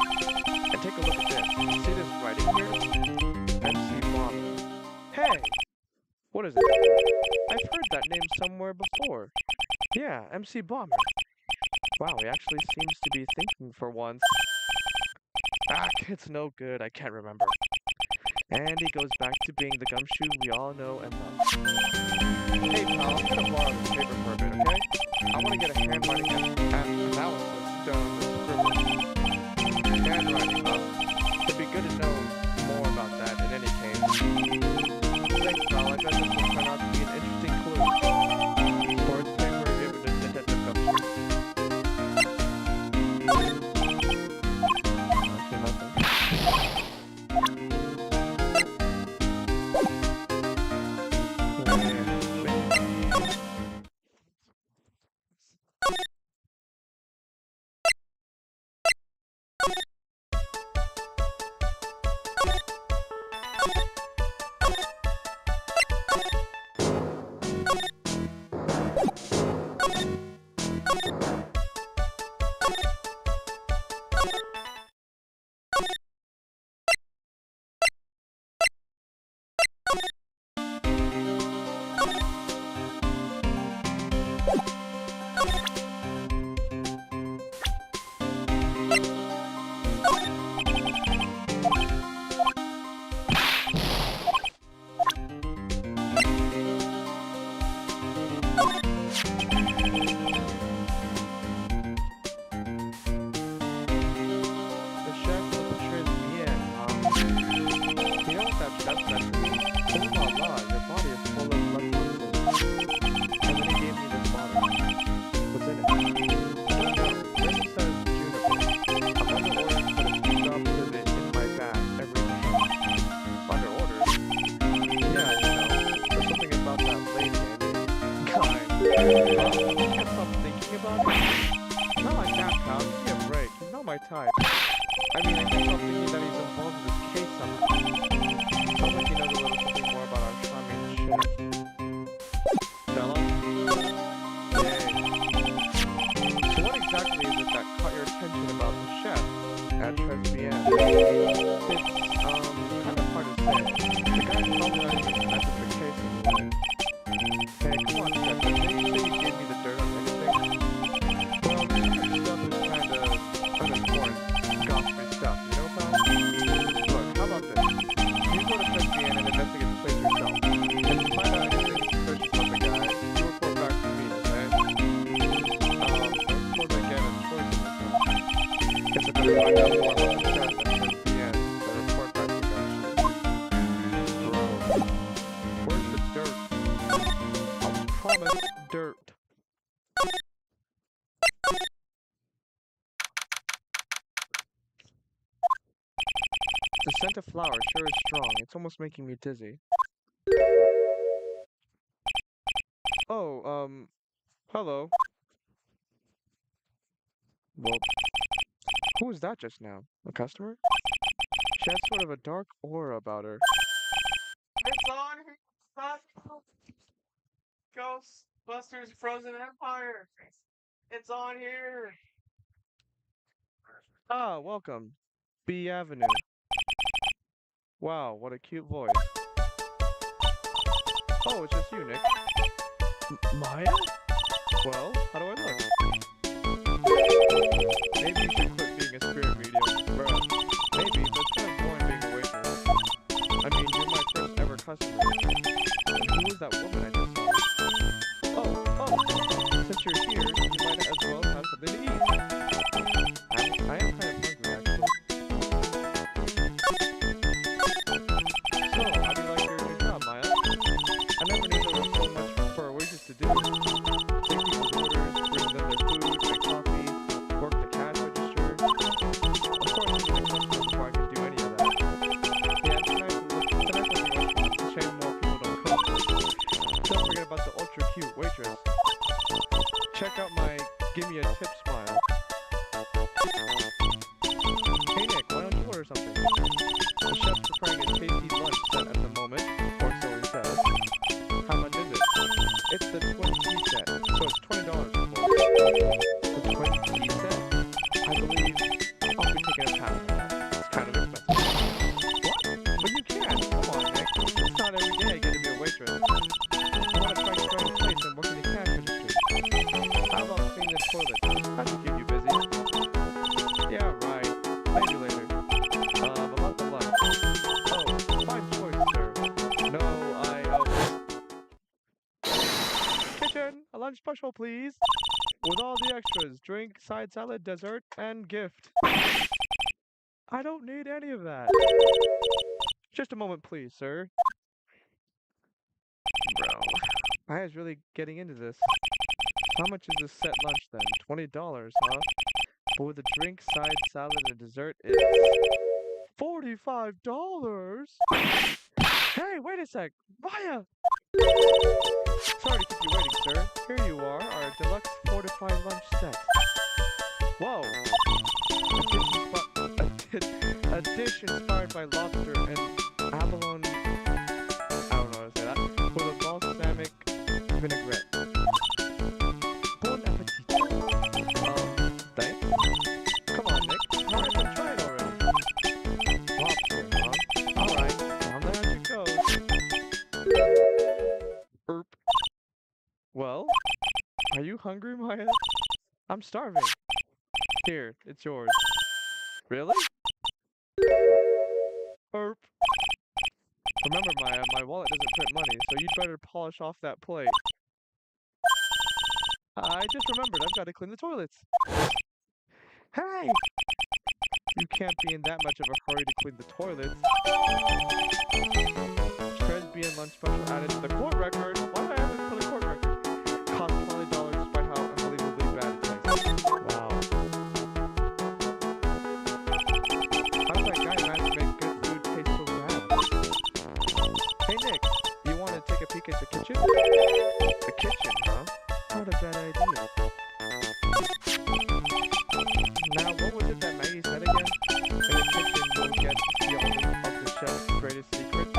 Speaker 1: And take a look at this. See this writing here? MC Bomber. Hey! What is it? I've heard that name somewhere before. Yeah, MC Bomber. Wow, he actually seems to be thinking for once. Ah, it's no good, I can't remember. And he goes back to being the gumshoe we all know and love. Hey pal, I'm gonna borrow this paper for a bit, okay? I wanna get a handwriting analysis done on this scribble. Handwriting, huh? It'd be good to know more about that in any case. Thanks pal, I bet this will turn out to be an interesting clue. Sports paper given to Detective Gumshoe. Okay, nothing. My type. I mean, I can stop thinking that he's involved in this case somehow. Sounds like he knows a little something more about our charming chef. Stella? Yay. So what exactly is it that caught your attention about the chef at Tresbian? It's, kind of hard to say. The guy's probably not even connected to the case anyway. Hey, come on, chef. Did you say you gave me the dirt on anything? Well, this stuff is kinda unimportant, gossipy stuff, you know, pal? Look, how about this? You go to Tresbian and investigate the place yourself. And if you find out anything suspicious about the guy, you report back to me, okay? Don't suppose I get a choice in this one. Guess I better find out more about the chef at Tresbian than report back to Gumshoe. Bro, where's the dirt? I was promised dirt. The scent of flower sure is strong. It's almost making me dizzy. Oh, hello. Well, who was that just now? A customer? She had sort of a dark aura about her.
Speaker 2: It's on here, Ghostbusters Frozen Empire. It's on here.
Speaker 1: Ah, welcome. B Avenue. Wow, what a cute voice. Oh, it's just you, Nick. Maya? Well, how do I look? Maybe you should quit being a spirit medium. Bruh, maybe, but it's kind of boring being a waitress. I mean, you're my first ever customer. And who was that woman I just saw? Oh, since you're here, you might as well have something to eat. I am kind of hungry, actually. So, how do you like your new job, Maya? I never knew there was so much for waiters to do. Take people's orders, bring them their food, make coffee, work the cash register. Of course, I need a customer before I can do any of that. Yeah, tonight a shame more people don't come. Don't forget about the ultra cute waitress. Check out my give me a tip smile. Hey Nick, why don't you order something? The chef's preparing a tasty lunch set at the moment, or so he says. How much is it? It's the twin tea set. again. A lunch special, please. With all the extras. Drink, side salad, dessert, and gift. I don't need any of that. Just a moment, please, sir. Bro, I was really getting into this. How much is this set lunch then? $20, huh? But with a drink, side salad, and dessert, it's $45. Hey, wait a sec, Maya! Sorry to keep you waiting, sir. Here you are, our deluxe fortified lunch set. Whoa! A dish inspired by lobster and abalone. I don't know how to say that. With a balsamic vinaigrette. Bon appetit. Thanks. Come on, Nick. Hurry up and try it already. Lobster, huh? Alright, down there as it goes. Erp. Well, are you hungry, Maya? I'm starving. Here, it's yours. Really? Erp. Remember, Maya, my wallet doesn't print money, so you'd better polish off that plate. I just remembered, I've got to clean the toilets. Hey! You can't be in that much of a hurry to clean the toilets. Tresby lunch special added to the court record. Why did I add it for the court record? Cost $20 despite how unbelievably bad it tastes. Wow. How does that guy manage to make good food taste so bad? Hey Nick, you want to take a peek at the kitchen? The kitchen, huh? Not a bad idea. Now, what was it that Maggie said again? In the kitchen, you'll get to see all of the chef's greatest secrets.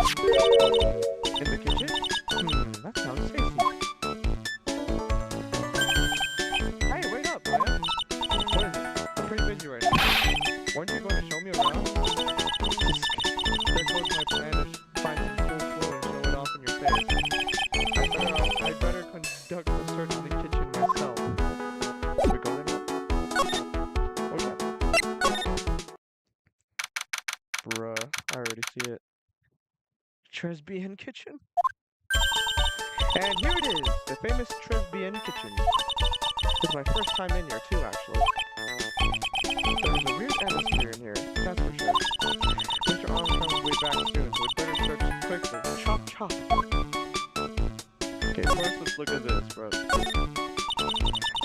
Speaker 1: In the kitchen? That sounds tasty. Hey, wait up, man. What is it? I'm pretty busy right now. Weren't you going to show me around? There goes my plan to find some cool food and show it off in your face. I'd better conduct the search in the kitchen myself. Should we go there now? Bruh, I already see it. Tresbian kitchen? And here it is, the famous Tresbian kitchen. It's my first time in here too, actually. There's a weird atmosphere in here, that's for sure. Mr. Armstrong will be back soon, so we'd better search quickly. Chop, chop. Okay, first let's look at this, bro.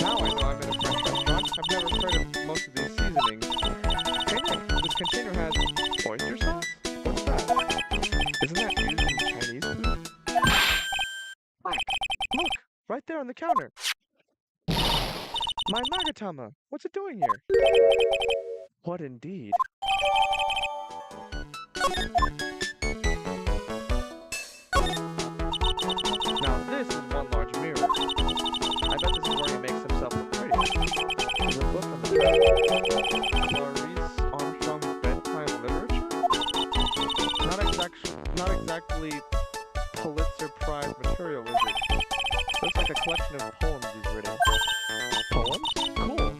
Speaker 1: Now I know I'm in a French restaurant. I've never heard of most of these seasonings. Hey Nick, this container has oyster sauce? What's that? Isn't that used in Chinese food? Look! Right there on the counter! My Magatama! What's it doing here? What indeed? Now this is one large mirror. I bet this is where he makes himself look pretty. There's a book on the back. Clarice Armstrong's bedtime literature? Not exactly Pulitzer Prize material, is it? Looks like a collection of poems he's written. Poems? Cool.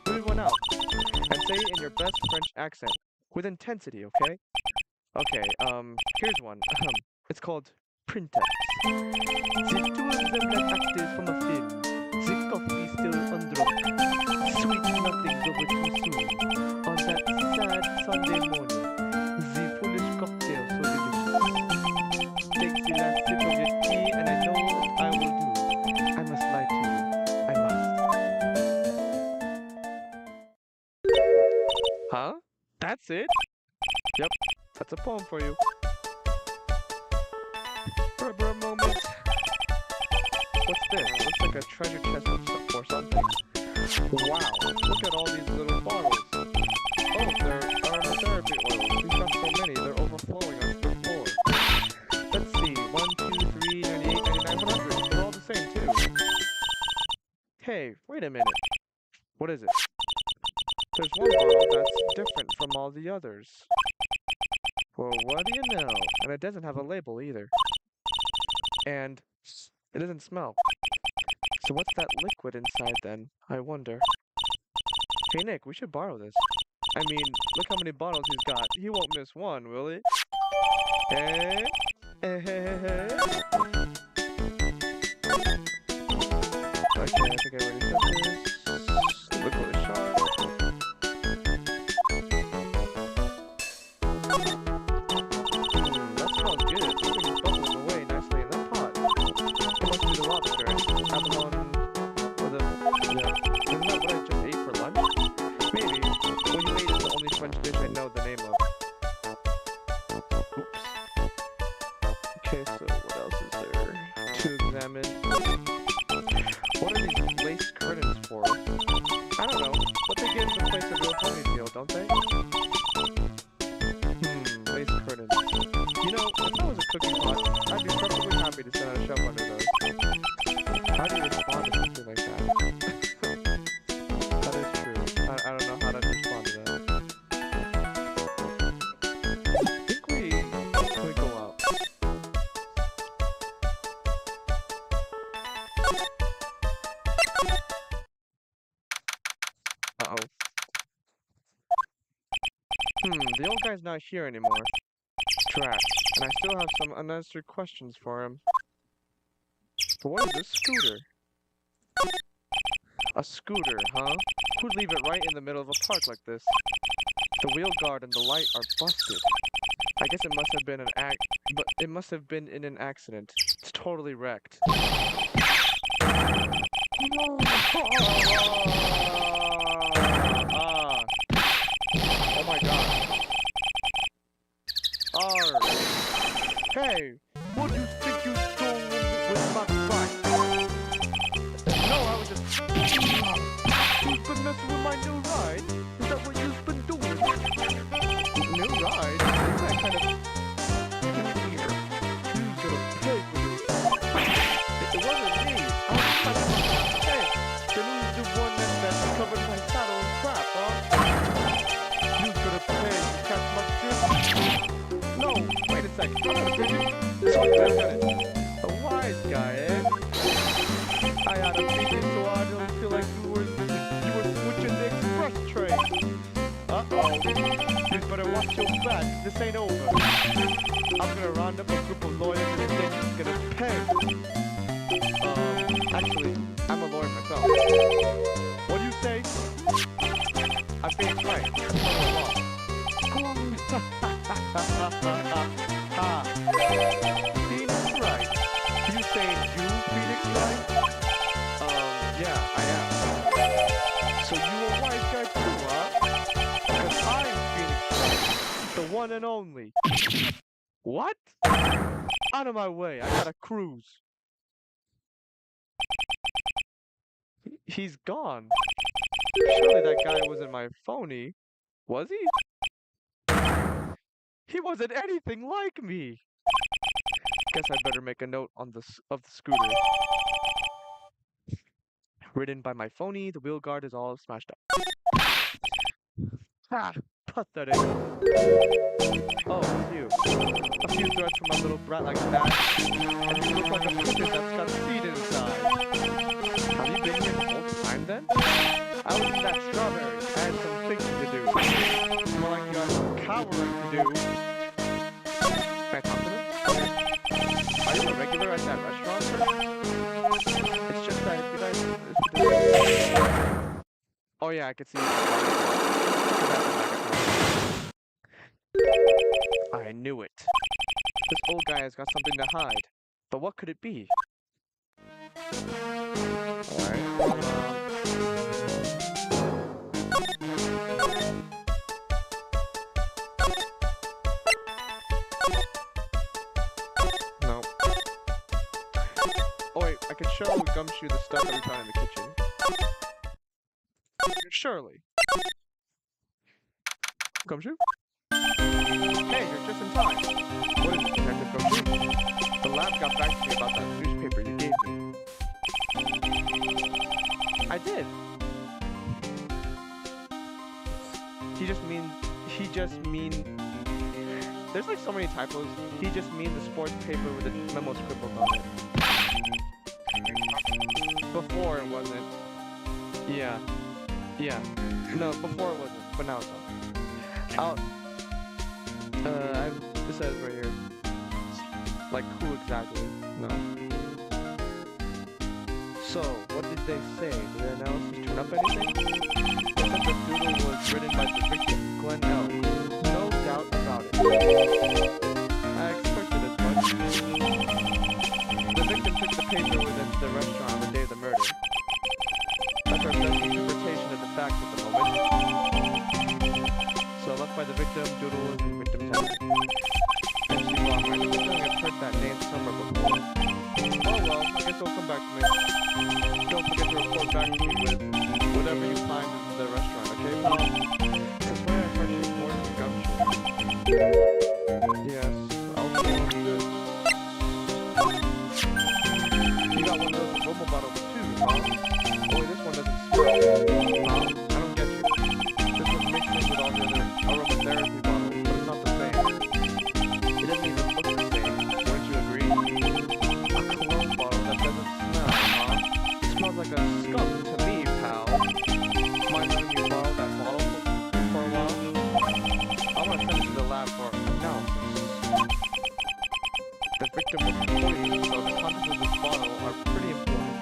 Speaker 1: Read one out. And say it in your best French accent. With intensity, okay? Okay, here's one. It's called Printex. The two resemble actors from a film. The coffee still undrunk. Sweet nothings over too soon. On that sad Sunday morning. The foolish cocktail so delicious. Take the last sip of your tea and I know what I will do. I must lie to you. I must. Huh? That's it? Yep, that's a poem for you. For a moment. What's this? Looks like a treasure chest or something. Wow, look at all these little bottles. Oh, they're aromatherapy oils. We've got so many, they're overflowing onto the floor. Let's see, 1, 2, 3, 98, 99, 100. They're all the same, too. Hey, wait a minute. What is it? There's one bottle that's different from all the others. Well, what do you know? And it doesn't have a label either. And it doesn't smell. So what's that liquid inside then? I wonder. Hey Nick, we should borrow this. I mean, look how many bottles he's got. He won't miss one, will he? Hey? Hey, hey, hey, hey. I think I already said this. Look for the shark. That smells good. Something's bubbling away nicely in that pot. It must be the lobster. Abalone with a... Yeah. Isn't that what I just ate for lunch? Maybe. When you ate is the only French dish I know the name of. Oops. Okay, so what else is there to examine? What are these lace curtains for? I don't know, but they give the place a real ponytail, don't they? Lace curtains. You know, if I was a cooking pot, I'd be perfectly happy to set out a shelf under those. How do you respond to something like that? That is true. I don't know how to respond to that. I think we go out. Uh-oh. The old guy's not here anymore. Drat. And I still have some unanswered questions for him. But what is this scooter? A scooter, huh? Who'd leave it right in the middle of a park like this? The wheel guard and the light are busted. I guess it must have been it must have been in an accident. It's totally wrecked. Oh my god. Hey, what do you think you stole with my bike? No, I was just... You've been messing with my new ride? Is that what you've been doing? New ride? That kind of... Here. You gotta pay for this. It wasn't me. I was just talking about... Hey, the news the one that covered my saddle in crap, huh? You gotta pay to catch my drift. No, wait a second. A wise guy, eh? I had a feeling so I don't feel like you were switching the express train. Uh-oh. You better watch your back. This ain't over. I'm gonna round up a group of lawyers and then you're gonna pay. Actually, I'm a lawyer myself. What do you say? I think it's right. That's not Phoenix Wright. You saying you, Phoenix Wright? Yeah, I am. So you a wise guy too, huh? Because I'm Phoenix Wright, the one and only. What? Out of my way, I gotta cruise. He's gone. Surely that guy wasn't my phony. Was he? He wasn't anything like me! Guess I better make a note on the scooter. Ridden by my phony, the wheel guard is all smashed up. Ha! Pathetic. Oh, phew. A few threats from a little brat like that. And you look like a pigeon that's got seed inside. Have you been here the whole time then? I was in that strawberry. I had some thinking to do. More like you have some cowering to do. Can I talk to them? Okay. Are you a regular at that restaurant? It's just that if you guys... Oh yeah, I could see. I knew it. This old guy has got something to hide. But what could it be? Alright, no. Oh wait, I could show Gumshoe the stuff that we found in the kitchen. Surely. Gumshoe? Hey, you're just in time. What is it, Detective Gumshoe? The lab got back to me about that newspaper you gave me. I did. He just mean... There's like so many typos. He just mean the sports paper with the memo scribbled on it. Before it wasn't. Yeah. Yeah. No, before it wasn't, but now it's on. It says right here. Like who exactly? No. So, what did did they say? Did the analysis turn up anything? It said the doodle was written by the victim, Glenn L. No doubt about it. I expected as much. The victim took the paper within the restaurant on the day of the murder. That's our best interpretation of the facts at the moment. So left by the victim, doodle is in victim's hand. MC Bomb, I think I've heard that name somewhere before. Oh well, I guess it'll come back to me. Don't forget to report back to me with whatever you find in the restaurant, okay, pal? That's why I purchased more gumshoe. Yes, I'll show you this. You got one of those Robo bottles too, huh? Only this one doesn't smell. Huh? I don't get you. This was mixed in with all the other aromatherapy bottles, but it's not the same. It doesn't even look the same, wouldn't you agree? A cologne bottle that doesn't smell, huh? It smells like a skunk to me, pal. Mind letting me borrow that bottle for a while? I want to send it to the lab for analysis. The victim was poisoned, so the contents of this bottle are pretty important.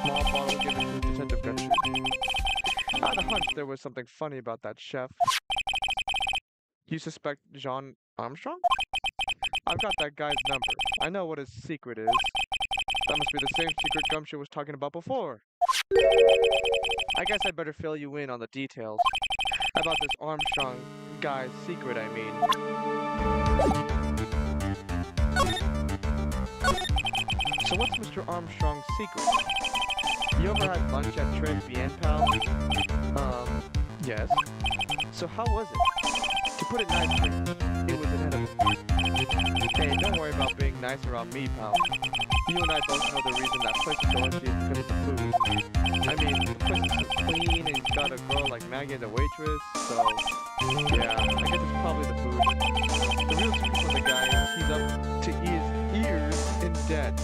Speaker 1: Small bottle given to Detective Gumshoe. I had a hunch there was something funny about that chef. You suspect John Armstrong? I've got that guy's number. I know what his secret is. That must be the same secret Gumshoe was talking about before. I guess I'd better fill you in on the details. About this Armstrong guy's secret, I mean. So what's Mr. Armstrong's secret? You ever had lunch at Tres Bien, pal? Yes. So how was it? To put it nicely, it was inedible. Hey, don't worry about being nice around me, pal. You and I both know the reason that place is so empty is because of the food. I mean, the place is so clean and he's got a girl like Maggie the waitress, so... Yeah, I guess it's probably the food. The real secret for the guy is he's up to his ears in debt.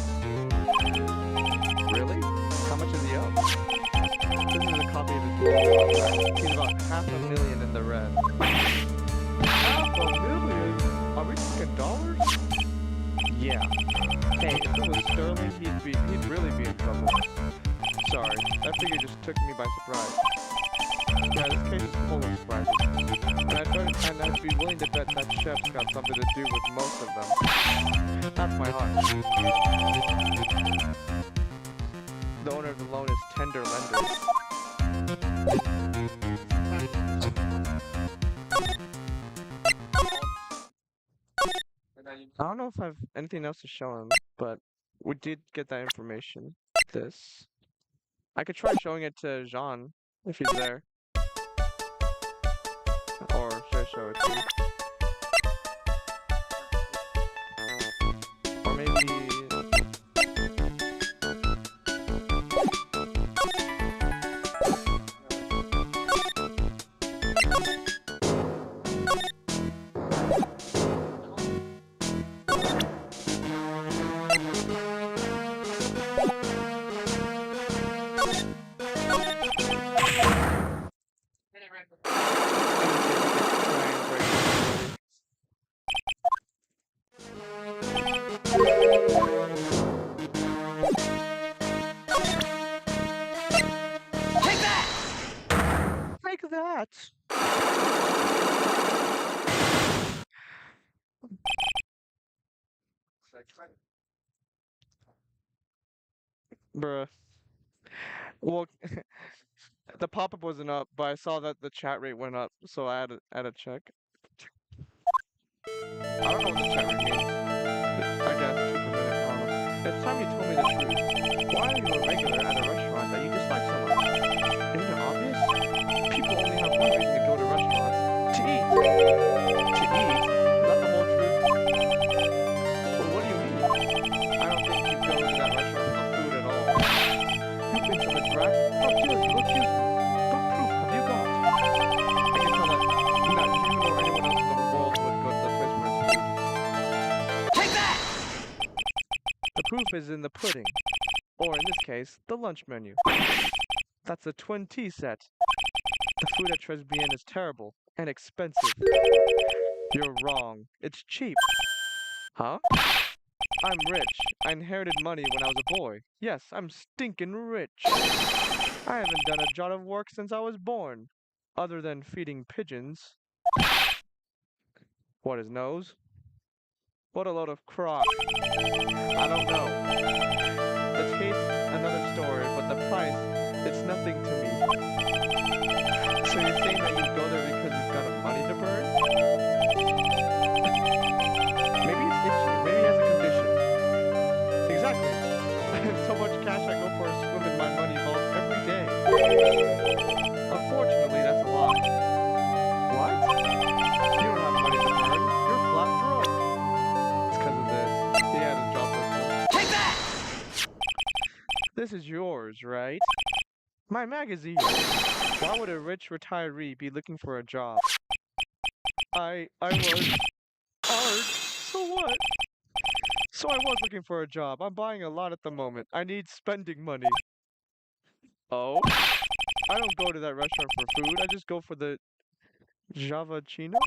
Speaker 1: Really? How much is he owed? This is a copy of his contract. He's about $500,000 in the red. $500,000? Are we talking dollars? Yeah. Hey, if it was sterling, he'd really be in trouble. Sorry, that figure just took me by surprise. Yeah, this case is full of surprises. And I'd be willing to bet that chef's got something to do with most of them. That's my hunch. The owner of the loan is Tender Lenders. I don't know if I have anything else to show him, but we did get that information. This. I could try showing it to Jean, if he's there. Or should I show it to you? Or maybe... Take that! Bruh. Well, the pop-up wasn't up, but I saw that the chat rate went up, so I had to check. I don't know what the chat rate means. I guess 2 per minute. I don't know. It's time you told me the truth. Why are you a regular at a restaurant that you dislike so much? Isn't it obvious? People only have one reason to go to restaurants: to eat. To eat? Is that the whole truth? Well, what do you mean? I don't think you go to that restaurant for food at all. You think I'm a drag? How dare you accuse me? What proof have you got? I can tell that not you nor anyone else in the world would go to the place where it's food. Take that! The proof is in the pudding. Or in this case, the lunch menu. That's a twin tea set. The food at Tres Bien is terrible and expensive. You're wrong. It's cheap. Huh? I'm rich. I inherited money when I was a boy. Yes, I'm stinking rich. I haven't done a jot of work since I was born, other than feeding pigeons. What, his nose? What a load of crock. I don't know. The taste, another story, but the price, it's nothing to me. So you're saying that you go there because you've got money to burn? Maybe it's itchy. Maybe he has a condition. Exactly. I have so much cash I go for a swim in my money vault every day. Unfortunately, that's a lie. What? You don't have money to burn. You're flat broke. It's because of this. He had a job listing.
Speaker 3: Take that!
Speaker 1: This is yours, right? My magazine. Why would a rich retiree be looking for a job? I was hard. So what? So I was looking for a job. I'm buying a lot at the moment. I need spending money. Oh? I don't go to that restaurant for food. I just go for the Javachino?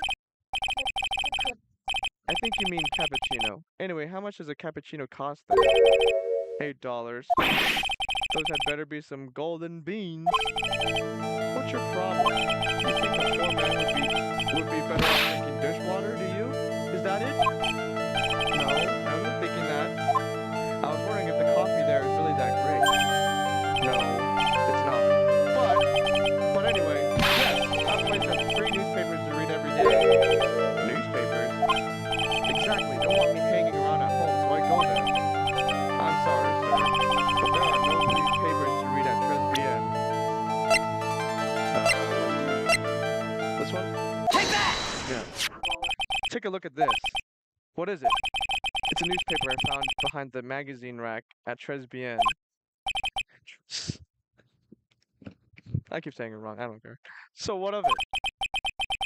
Speaker 1: I think you mean cappuccino. Anyway, how much does a cappuccino cost then? $8. Those had better be some golden beans. What's your problem? You think a poor man would be better off drinking dishwater, do you? Is that it? No, I wasn't thinking that. I was wondering if the coffee there is really that great. No, it's not. But anyway, yes, that place has 3 newspapers to read every day. Newspapers? Exactly, don't want me hanging around at home, so I go there. I'm sorry, sir, but there are no newspapers to read at Tresbienne. This one?
Speaker 3: Take that!
Speaker 1: Yeah. Take a look at this. What is it? It's a newspaper I found behind the magazine rack at Tresbienne. I keep saying it wrong, I don't care. So what of it?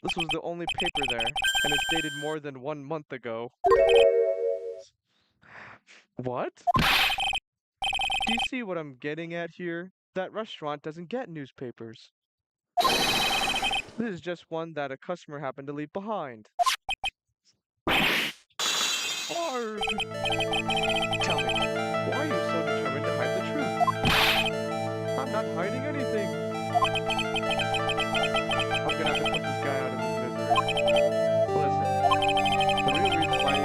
Speaker 1: This was the only paper there, and it's dated more than 1 month ago. What? Do you see what I'm getting at here? That restaurant doesn't get newspapers. This is just one that a customer happened to leave behind. Arg! Tell me, why are you so determined to hide the truth? I'm not hiding anything. I'm gonna have to put this guy out of his misery. Listen, the real reason why you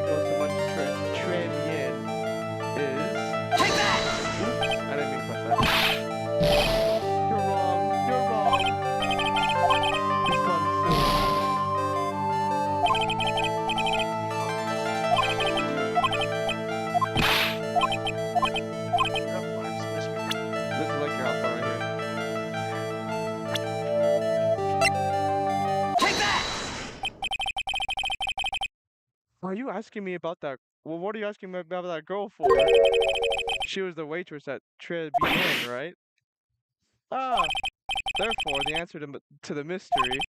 Speaker 1: go so much at Trevian is...
Speaker 3: Take that!
Speaker 1: Oops, I didn't mean to press that. You're wrong. You're wrong. He's gone silly. This is like your house right here.
Speaker 3: Take that!
Speaker 1: Are you asking me about that? Well, what are you asking me about that girl for? She was the waitress at Trebian, right? Ah! Therefore, the answer to the mystery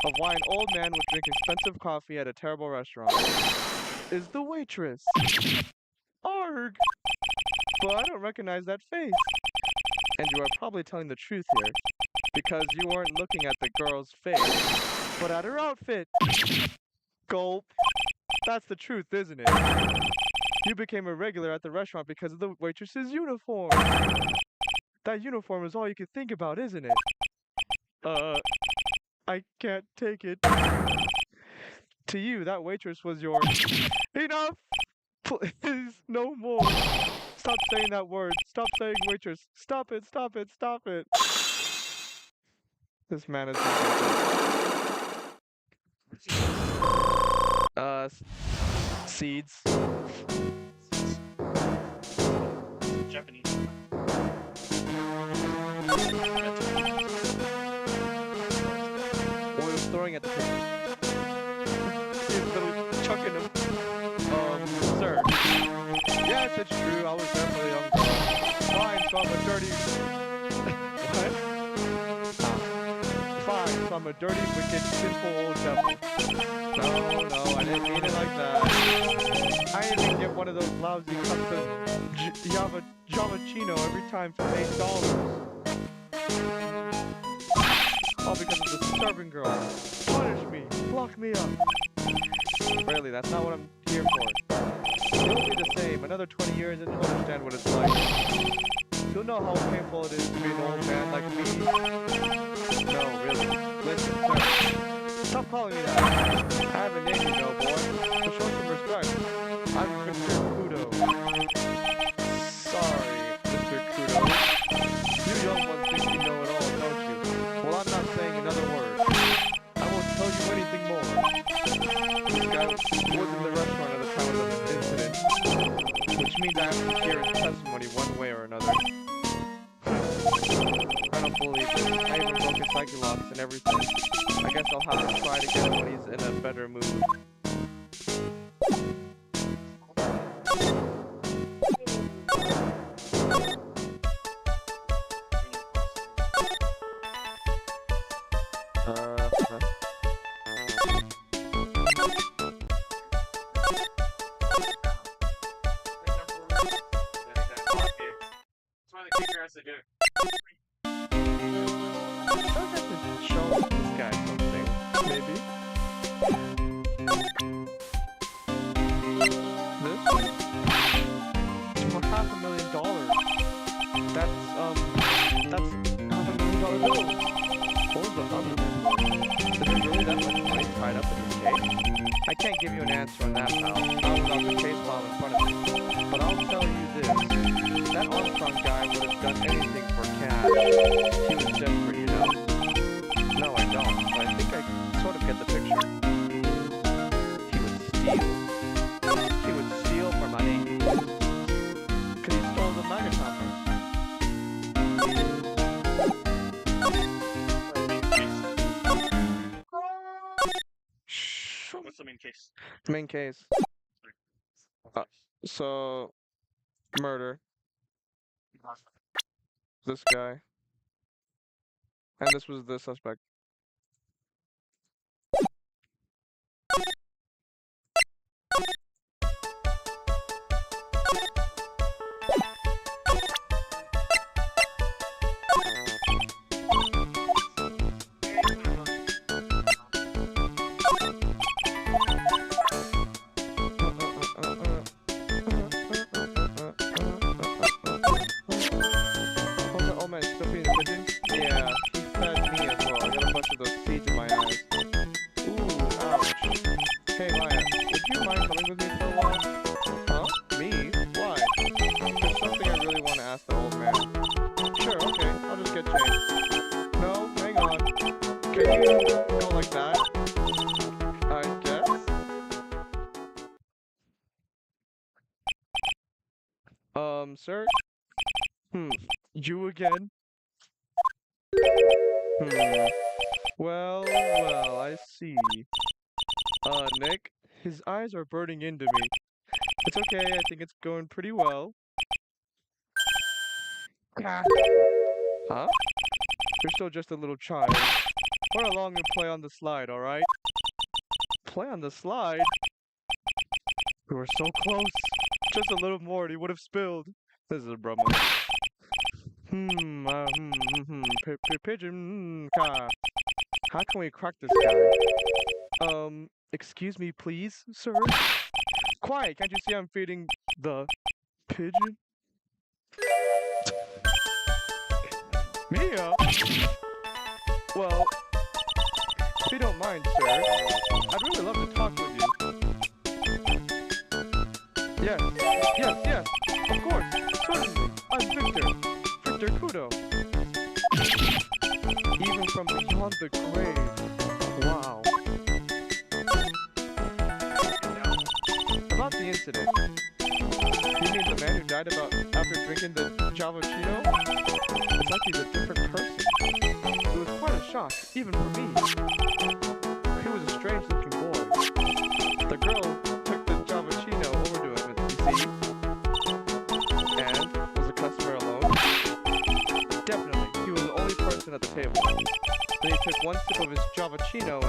Speaker 1: of why an old man would drink expensive coffee at a terrible restaurant is the waitress. Arg! But I don't recognize that face. And you are probably telling the truth here, because you weren't looking at the girl's face, but at her outfit. Gulp. That's the truth, isn't it? You became a regular at the restaurant because of the waitress's uniform. That uniform is all you could think about, isn't it? I can't take it. To you, that waitress was your... Enough! Please, no more. Stop saying that word. Stop saying waitress. Stop it, stop it, stop it. This man is... seeds.
Speaker 2: Japanese.
Speaker 1: Or he was throwing at the pigeons. He was literally chucking them. Sir. Yes, it's true. I was there for the young girl. Fine, so I'm a dirty... What? Fine, so I'm a dirty, wicked, sinful old devil. No, I didn't mean it like that. I even get one of those lousy cups of Javachino every time for $8. All because of the starving girl. Punish me. Lock me up. Really, that's not what I'm here for. You'll be the same. Another 20 years and you'll understand what it's like. You'll know how painful it is to be an old man like me. No, really. Listen, sir. Stop calling me that. I have a name, you know, boy. So show some respect. I'm Mr. Kudo. Sorry, Mr. Kudo. You young ones think you know it all, don't you? Well, I'm not saying another word. I won't tell you anything more. This guy was in the restaurant at the time of the incident, which means I have to hear his testimony one way or another. I don't believe it. I even broke his psyche locks and everything. I guess I'll have to try to get him when he's in a better mood. Huh?
Speaker 2: That's why the kicker has to do it.
Speaker 1: I have to show this guy something, maybe. This? It's for $500,000. That's $500,000 bills. What was the other one? Is there really that much money tied up in this case? I can't give you an answer on that, pal. I was off the case file in front of me. But I'll tell you this. That Armstrong guy would have done anything for cash. He was desperate, you know. No, I don't. But I think I sort of get the picture. He would steal. He would steal for money. Because he stole the magnetometer. Shh.
Speaker 2: What's the main case?
Speaker 1: Main case. So, murder. This guy. And this was the suspect. Yeah, he fed me as well. I got a bunch of those seeds in my eyes. Ooh, ouch. Hey, Maya, would you mind coming with me for a while? Huh? Me? Why? There's something I really want to ask the old man. Sure, okay, I'll just get changed. No, hang on. Can you go like that? I guess? Sir? You again? Well, I see. Nick, his eyes are burning into me. It's okay, I think it's going pretty well. Huh? You're still just a little child. Run along and play on the slide, alright? Play on the slide? We were so close. Just a little more and he would have spilled. This is a Brahma. Pigeon, how can we crack this guy? Excuse me, please, sir? Quiet, can't you see I'm feeding the pigeon? Mia? Well, if you don't mind, sir, I'd really love to talk with you. Yes, of course, certainly. I'm Victor Kudo. Even from beyond the grave. Wow. About the incident. You mean the man who died after drinking the Javocino? It's like he's a different person. It was quite a shock, even for me. He was a strange looking boy. The girl took the Javocino over to him, you see? And was a customer alone? Definitely, he was the only person at the table. Then he took one sip of his Javocino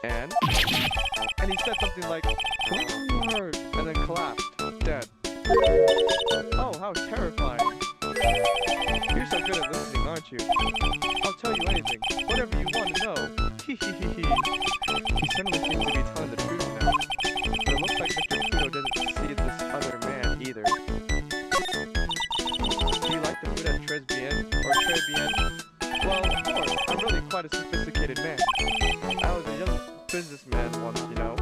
Speaker 1: and he said something like, "Hurt," and then collapsed, dead. Oh, how terrifying. You're so good at listening, aren't you? I'll tell you anything, whatever you want to know. He certainly seems to be telling the truth now. quite a sophisticated man. I was a young businessman once, you know.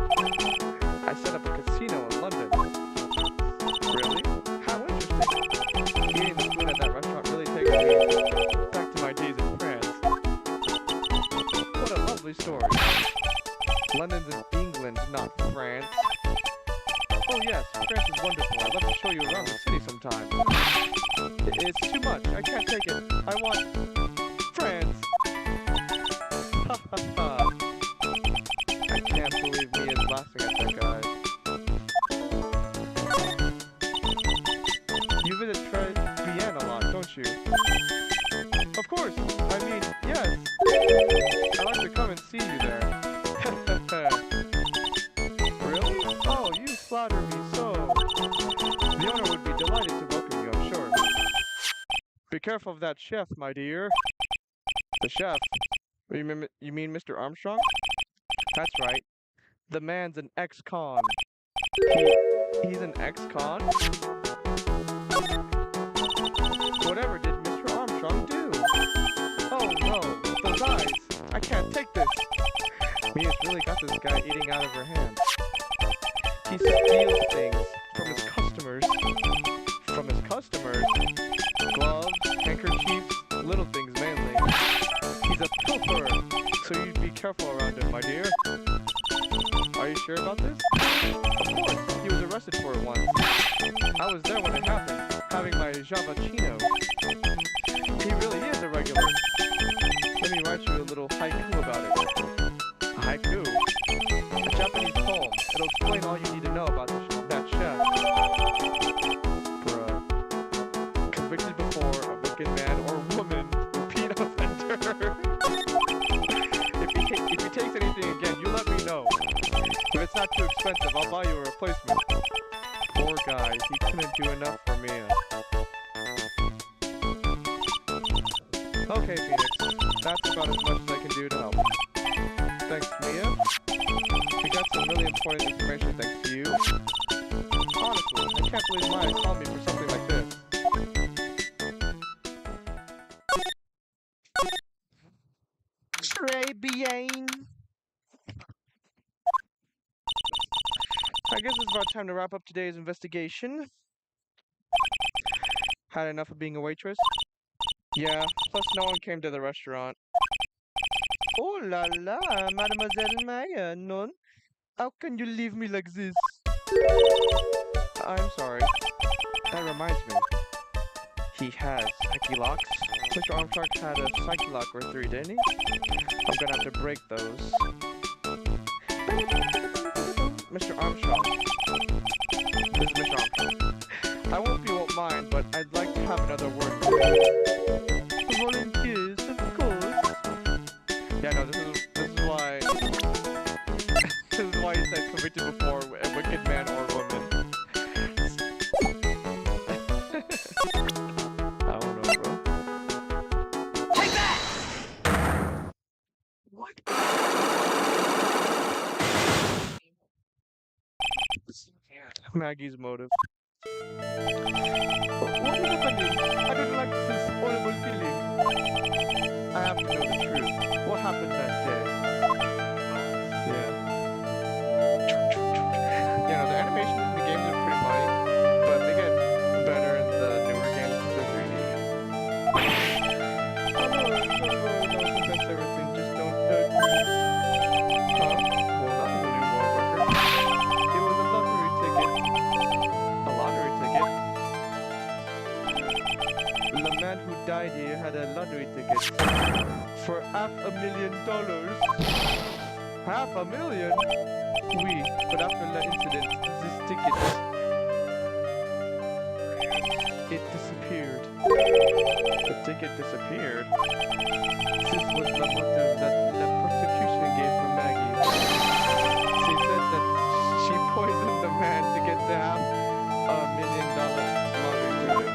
Speaker 1: I set up a casino in London. Really? How interesting. Eating the food at that restaurant really takes me back to my days in France. What a lovely story. London's in England, not France. Oh yes, France is wonderful. I'd love to show you around the city sometime. It's too much. I can't take it. I want France. Ha ha ha. I can't believe me is laughing at that guy. You visit Vienna a lot, don't you? Of course. I mean, yes. I'd like to come and see you there. Really? Oh, you flatter me so. The owner would be delighted to welcome you, I'm sure. Be careful of that chef, my dear. The chef? You mean Mr. Armstrong? That's right. The man's an ex-con. He's an ex-con? Whatever did Mr. Armstrong do? Oh no, those eyes. I can't take this. Mia's really got this guy eating out of her hands. He steals things from his customers. From his customers? Gloves, handkerchiefs, little things mainly. He's a pilferer, so you'd be careful around him, my dear. Are you sure about this? Of course, he was arrested for it once. I was there when it happened, having my Javachino. He really is a regular. Let me write you a little haiku about it. A haiku? A Japanese poem. It'll explain all you need to know about that chef. Bruh. Convicted before a wicked man or woman. Repeat offender. If he takes anything again, you let me know. If it's not too expensive, I'll buy you a replacement. Poor guy, he couldn't do enough for me. Okay, Phoenix. That's about as much as I can do to help. Thanks, Mia. We got some really important information thanks to you. Honestly, I can't believe Maya called me for something like this. Très bien. I guess it's about time to wrap up today's investigation. Had enough of being a waitress? Yeah, plus no one came to the restaurant. Oh la la, Mademoiselle Maya, non? How can you leave me like this? I'm sorry. That reminds me. He has psyche locks. Mr. Armstrong had a psyche lock or three, didn't he? I'm gonna have to break those. Mr. Armstrong. This is Mr. Armstrong. I hope you won't mind, but I'd like to have another word with you. Volunteers, of course. Yeah, no, this is why this is why you said convicted before a wicked man or woman. I don't know, bro. Take that! What? Maggie's motive. What is happening? I don't like this horrible feeling. I have to know the truth. What happened that day? Yeah. You know, the animations in the games are pretty funny, but they get better in the newer games because they're 3D. Oh no, don't confess everything, just don't hurt me. Huh? Well, that was a new world record. It was a lottery ticket. A lottery ticket? The man who died here had a lottery ticket for $500,000. $500,000? Oui, but after the incident, this ticket, it disappeared. The ticket disappeared? This was the motive that the prosecution gave for Maggie. She said that she poisoned the man to get the $500,000 lottery ticket.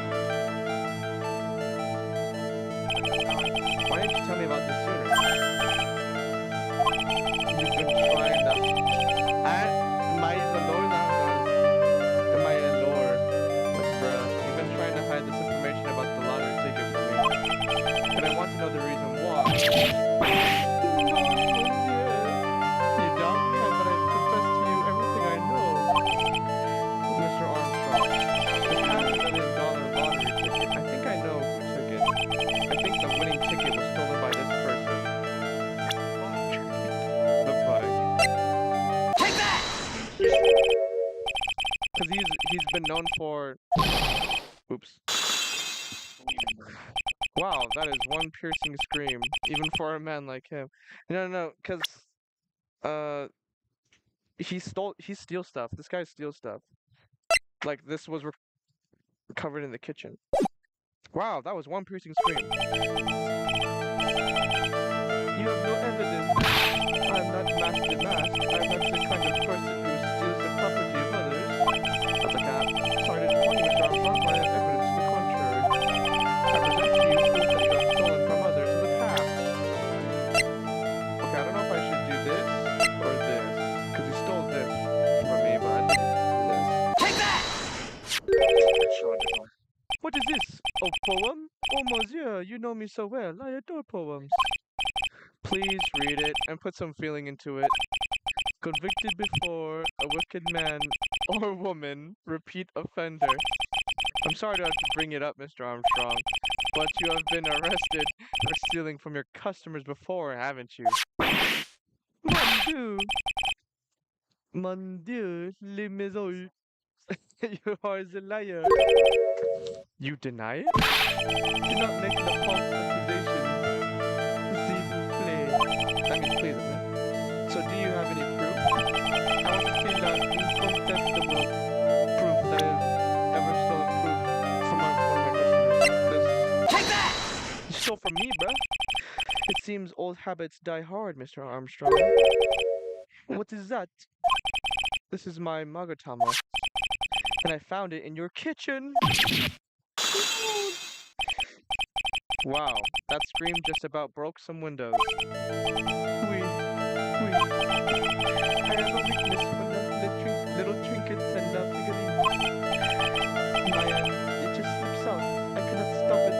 Speaker 1: Why didn't you tell me about this sooner? You've been trying to... Am I the Lord? Am I a lord? Like, bruh, you've been trying to hide this information about the lottery ticket from me. And I want to know the reason why. known for. Oops. Wow, that is one piercing scream, even for a man like him. No, because he steals stuff. This guy steals stuff. Like this was recovered in the kitchen. Wow, that was one piercing scream. You have no evidence. I'm not Master Mask. I'm not the kind of person who steals the property of others. That's a cat. Sorry to disappoint you, Mr. Armstrong, but I have evidence to the contrary. I present to you proof that you have stolen from others in the past. Okay, I don't know if I should do this or this, because he stole this from me, but I think this.
Speaker 3: Take that!
Speaker 1: What is this? A poem? Oh, monsieur, you know me so well. I adore poems. Please read it and put some feeling into it. Convicted before, a wicked man or woman, repeat offender. I'm sorry to have to bring it up, Mr. Armstrong, but you have been arrested for stealing from your customers before, haven't you? Mon Dieu! Mon Dieu, les maisons. You are the liar. You deny it? Do not make the false accusations. S'il vous plaît. That means please, isn't it? So do you have any proof? I want to see that incontestable proof that I've ever stolen proof from one of my customers.
Speaker 3: Take that!
Speaker 1: You stole from me, bruh. It seems old habits die hard, Mr. Armstrong. What is that? This is my Magatama. And I found it in your kitchen. Wow, that scream just about broke some windows. Oui. I have a weakness for the little trinkets and figurines. It just slips out. I cannot stop it.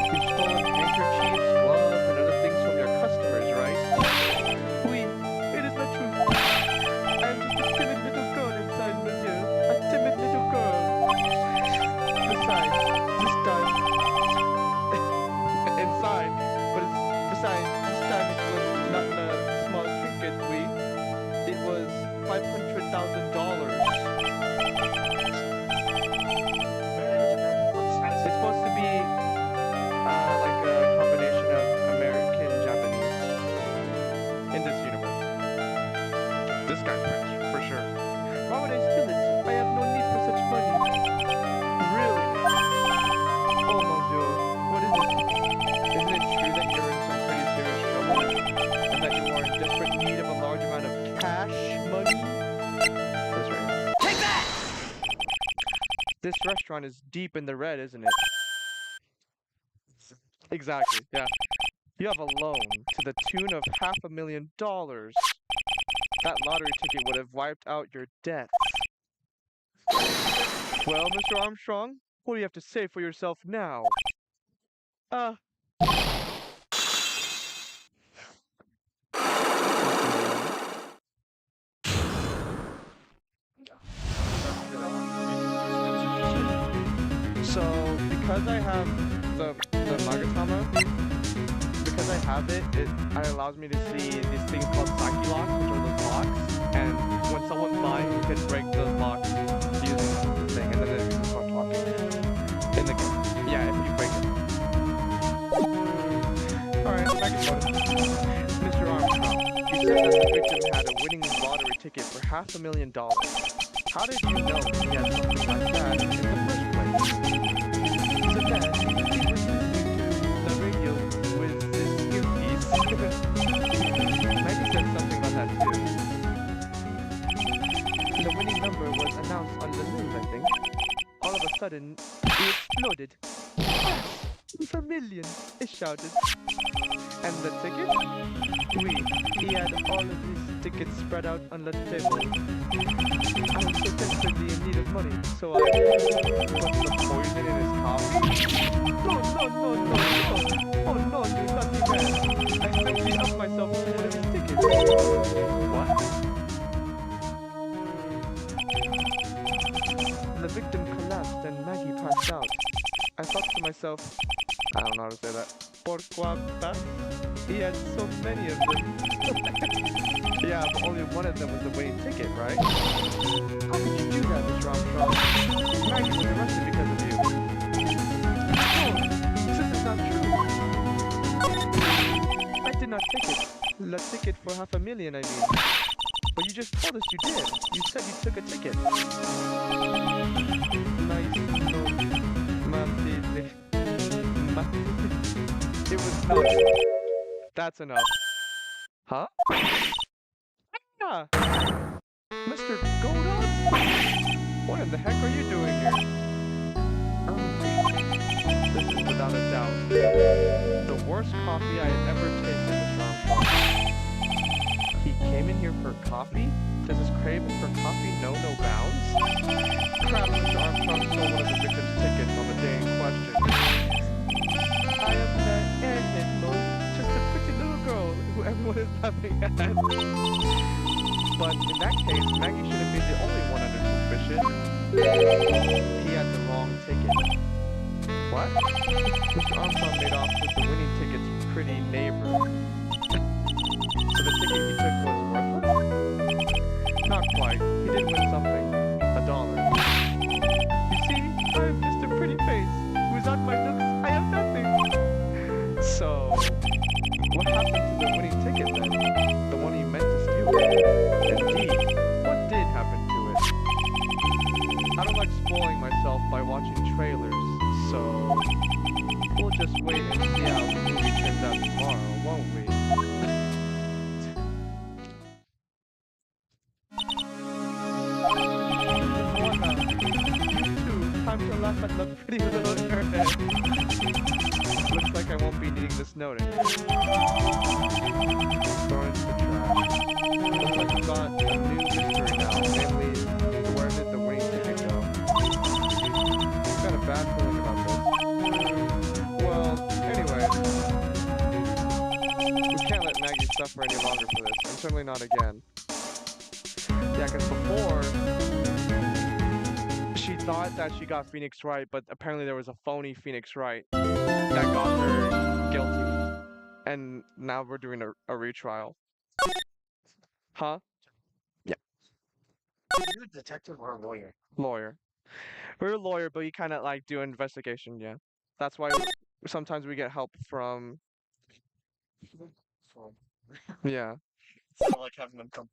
Speaker 1: You've stolen handkerchiefs, gloves, and other things from your customers, right? Oui, it is not true. I am just a timid little girl inside, monsieur. A timid little girl. Besides, this time... inside, but besides, this time it was not a small trinket, it was $500,000. It's supposed to be like a combination of American Japanese in this universe. This guy's rich, for sure. Why would I steal it? I have no need for such money. Really? Oh mon Dieu, what is it? Isn't it true that you're in some pretty serious trouble and that you are in desperate need of a large amount of cash money? That's right.
Speaker 3: Take that!
Speaker 1: This restaurant is deep in the red, isn't it? Exactly, yeah. You have a loan to the tune of $500,000. That lottery ticket would have wiped out your debts. Well, Mr. Armstrong, what do you have to say for yourself now? So, because I have the Magatama, because I have it allows me to see these things called Saki locks, which are those locks, and when someone's lying, you can break those locks using the thing, and then they can start talking in the game. Yeah, if you break it. Alright, back to Mr. Armstrong, you said that the victim had a winning lottery ticket for $500,000. How did you know he had something like that in the first place? So then, he was listening to the radio with this earpiece. Maggie said something about that too. The winning number was announced on the news, I think. All of a sudden, it exploded. $500,000, it shouted. And the ticket? Oui, he had all of his tickets spread out on the table. I was so desperately in need of money, so I put the poison in his coffee. No. Oh no, you naughty man. I simply upped myself instead of his ticket. What? The victim collapsed and Maggie passed out. I thought to myself, I don't know how to say that. Pourquoi pas? He had so many of them. Yeah, but only one of them was the winning ticket, right? How could you do that, Mr. Armstrong. Maggie was arrested because of you. No, this is not true. I did not take it. The ticket for 500,000, I mean. But you just told us you did. You said you took a ticket. Nice. No. It was not. That's enough. Huh? Yeah. Mr. Goldust? What in the heck are you doing here? This is without a doubt the worst coffee I have ever tasted, Mr. Armstrong. He came in here for coffee? Does his craving for coffee know no bounds? Perhaps Mr. Armstrong stole one of the victim's tickets on the day in question. I am the airhead mode, just a pretty little girl who everyone is laughing at. But in that case, Maggie shouldn't be the only one under suspicion. He had the wrong ticket. What? Mr. Armstrong made off with the winning ticket's pretty neighbor. So the ticket he took was worthless? Not quite. He did win something. $1. You see, I am just a pretty face. Without my looks, I am nothing. So, what happened to the winning ticket then? The one he meant to steal? Indeed, what did happen to it? I don't like spoiling myself by watching trailers, so we'll just wait and see how the movie turns out tomorrow, won't we? Time to laugh at the pretty little airhead. Looks like I won't be needing this note anymore. Throw it in the trash. Looks like we've got a new mystery now, namely, where did the winning ticket go? I've got a bad feeling about this. Well, anyway, we can't let Maggie suffer any longer for this, and certainly not again. Yeah, because before, she thought that she got Phoenix Wright, but apparently there was a phony Phoenix Wright that got her guilty. And now we're doing a retrial. Huh? Yeah.
Speaker 2: Are you a detective or a lawyer?
Speaker 1: Lawyer. We're a lawyer, but we kind of like do investigation, yeah. That's why sometimes we get help from,
Speaker 2: So,
Speaker 1: yeah.
Speaker 2: I like having them come.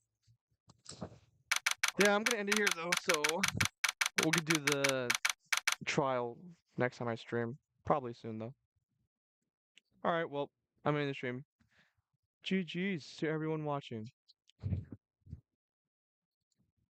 Speaker 1: Yeah, I'm gonna end it here though, so we'll do the trial next time I stream. Probably soon though. Alright, well, I'm in the stream. GG's to everyone watching.